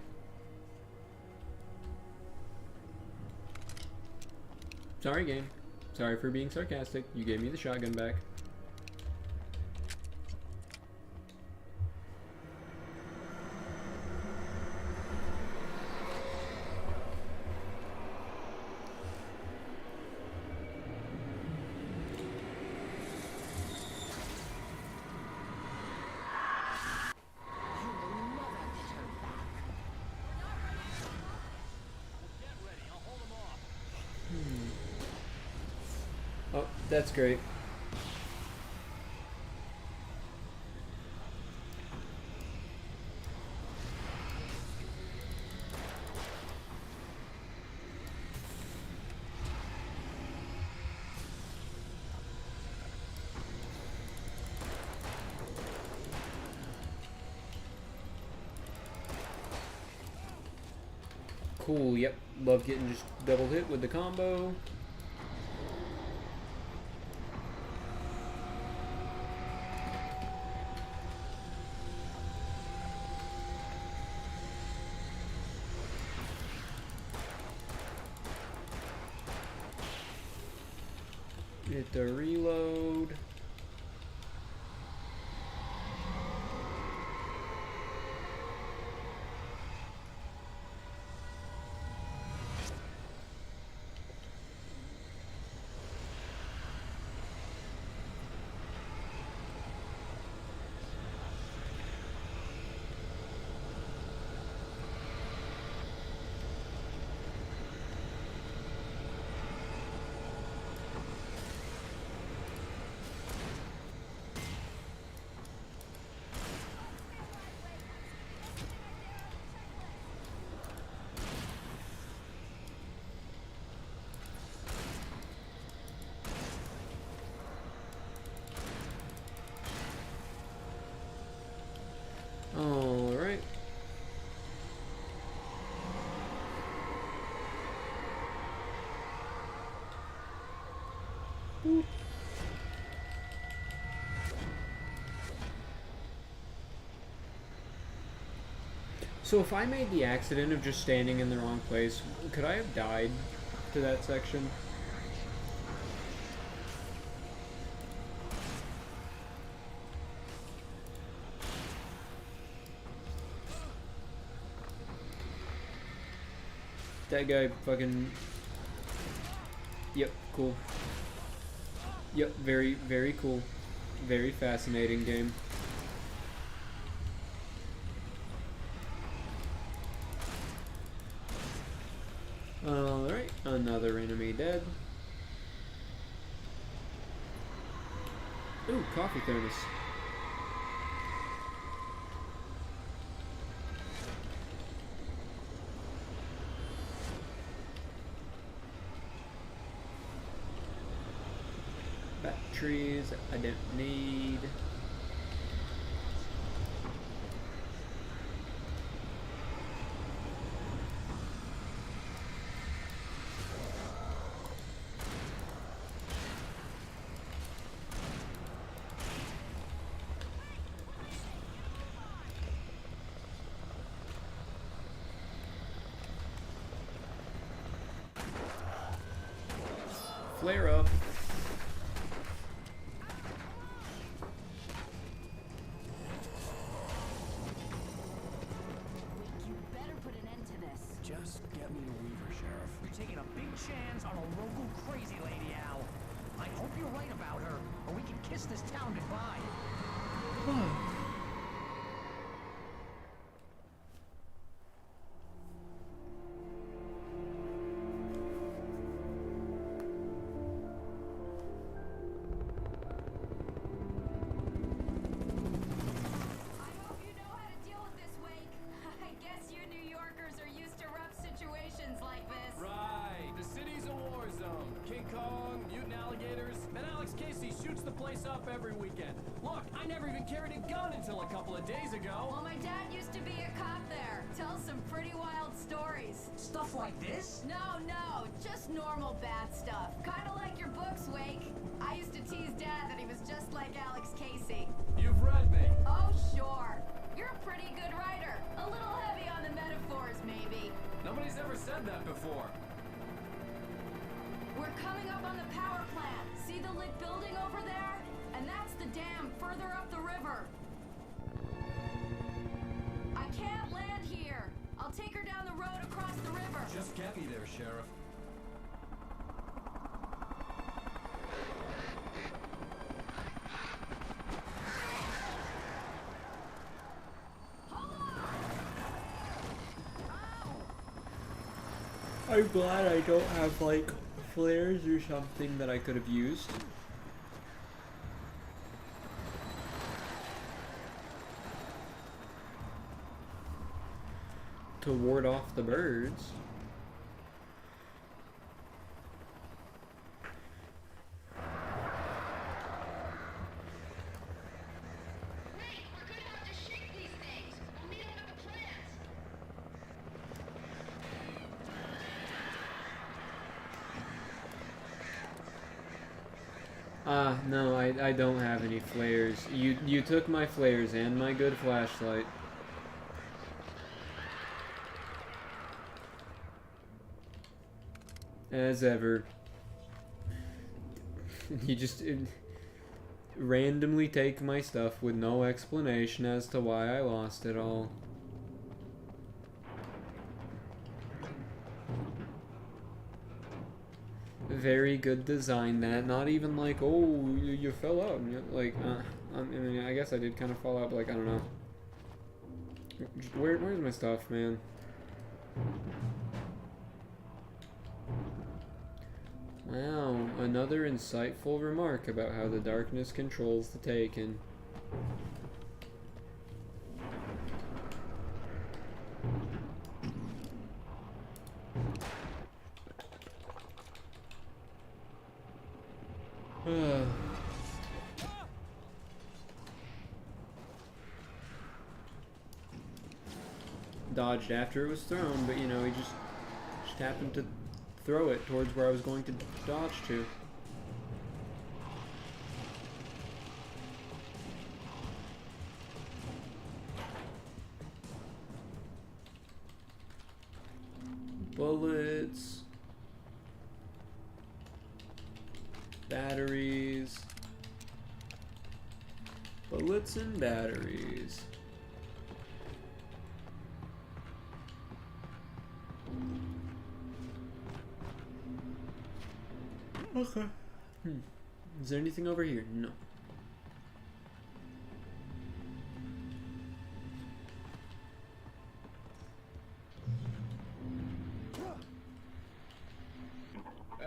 Sorry, game. Sorry for being sarcastic. You gave me the shotgun back. Oh, that's great. Cool, yep. Love getting just double hit with the combo. Hit the reload. Alright. So if I made the accident of just standing in the wrong place, could I have died to that section? That guy fucking... Yep, cool. Yep, very, very cool. Very fascinating game. Alright, another enemy dead. Ooh, coffee thermos. Batteries I don't need. Flare up. You better put an end to this. Just get me to Weaver, Sheriff. You're taking a big chance on a local crazy lady, Al. I hope you're right about her, or we can kiss this town goodbye. Every weekend. Look, I never even carried a gun until a couple of days ago. Well, my dad used to be a cop there. Tells some pretty wild stories. Stuff like this? No, just normal bad stuff. Kinda like your books, Wake. I used to tease Dad that he was just like Alex Casey. You've read me. Oh, sure. You're a pretty good writer. A little heavy on the metaphors, maybe. Nobody's ever said that before. We're coming up on the power plant. See the lit building over there? And that's the dam further up the river. I can't land here. I'll take her down the road across the river. Just get me there, Sheriff. I'm glad I don't have, like, flares or something that I could have used. To ward off the birds. No, I don't have any flares. You took my flares and my good flashlight. As ever. You just randomly take my stuff with no explanation as to why I lost it all. Very good design, that. Not even like, oh, you fell out. Like, I mean, I guess I did kind of fall out, but like, I don't know. Where's my stuff, man? Wow, another insightful remark about how the darkness controls the Taken. Dodged after it was thrown, but you know, he just happened to throw it towards where I was going to dodge to. Bullets. Batteries. Bullets and batteries. Okay. Is there anything over here? No.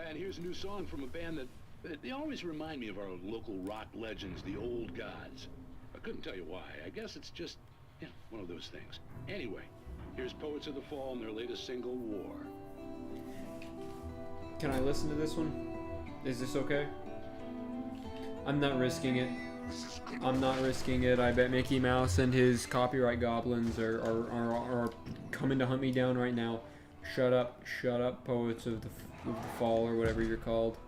And here's a new song from a band that they always remind me of our local rock legends, the Old Gods. I couldn't tell you why. I guess it's just, yeah, one of those things. Anyway, here's Poets of the Fall and their latest single, War. Can I listen to this one? Is this okay? I'm not risking it. I'm not risking it. I bet Mickey Mouse and his copyright goblins are coming to hunt me down right now. Shut up, Poets of the Fall, or whatever you're called.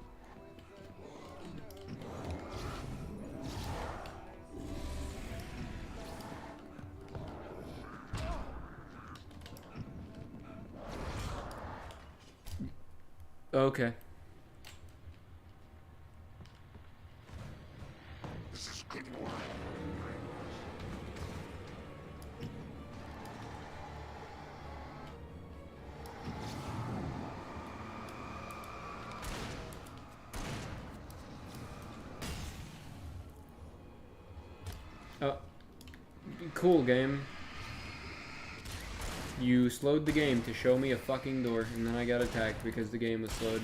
Okay. Oh. Cool, game. You slowed the game to show me a fucking door, and then I got attacked because the game was slowed.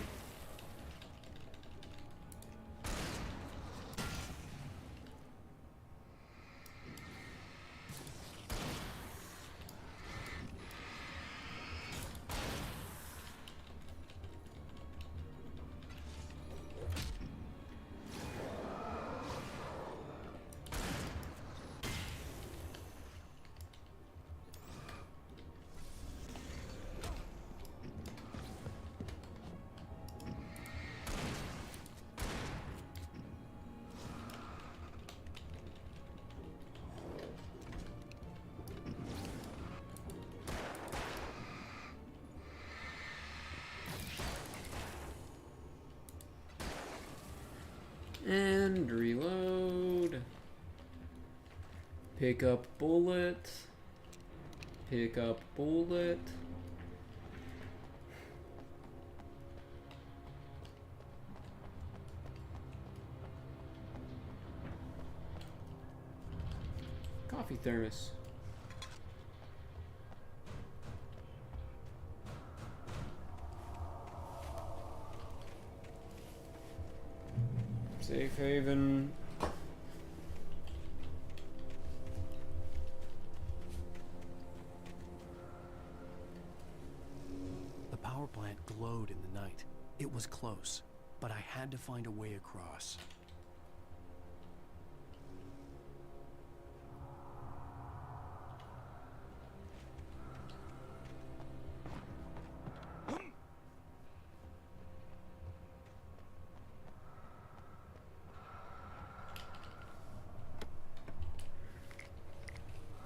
And reload. Pick up bullet. Pick up bullet. Coffee thermos. Safe haven. The power plant glowed in the night. It was close, but I had to find a way across.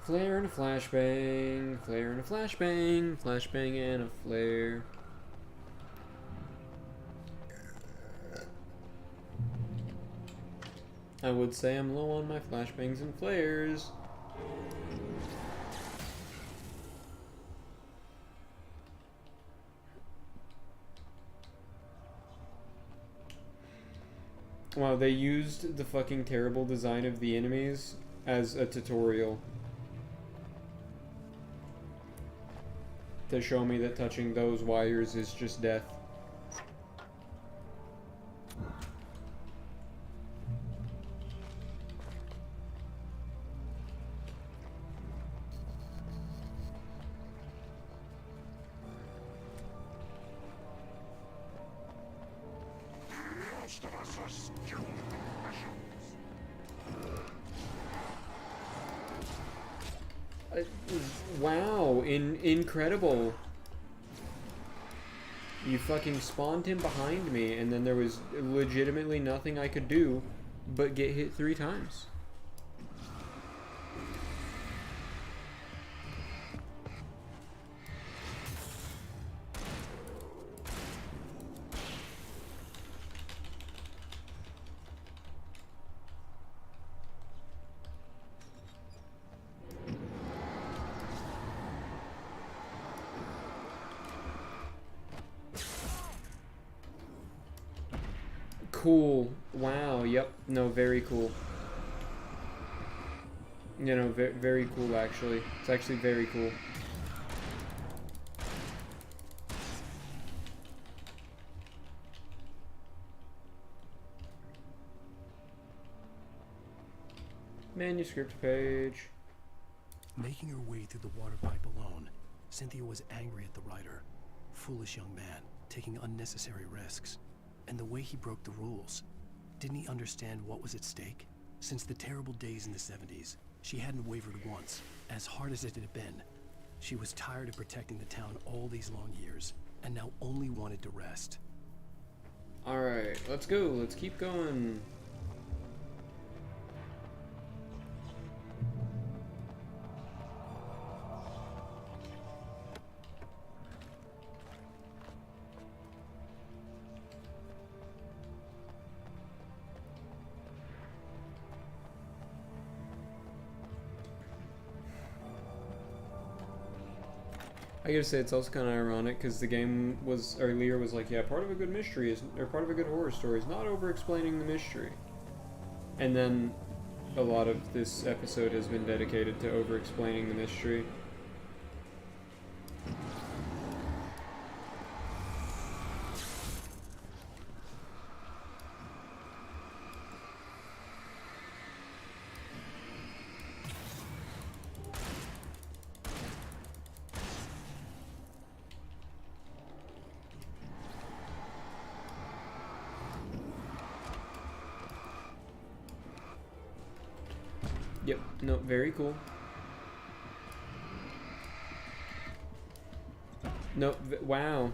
Flare and a flashbang, flare and a flashbang, flashbang and a flare. I would say I'm low on my flashbangs and flares. Wow, they used the fucking terrible design of the enemies as a tutorial to show me that touching those wires is just death. Most of us are skilled professionals. Wow, incredible. You fucking spawned him behind me, and then there was legitimately nothing I could do but get hit 3 times. Cool. Wow. Yep. No, very cool. You know, very cool, actually. It's actually very cool. Manuscript page. Making her way through the water pipe alone, Cynthia was angry at the writer. Foolish young man, taking unnecessary risks. And the way he broke the rules. Didn't he understand what was at stake? Since the terrible days in the 70s, she hadn't wavered once, as hard as it had been. She was tired of protecting the town all these long years, and now only wanted to rest. Alright, let's go. Let's keep going. I gotta say, it's also kind of ironic because the game was, or Lear was like, yeah, part of a good mystery is, or part of a good horror story is not over-explaining the mystery. And then a lot of this episode has been dedicated to over-explaining the mystery. Yep, no, very cool. No, wow.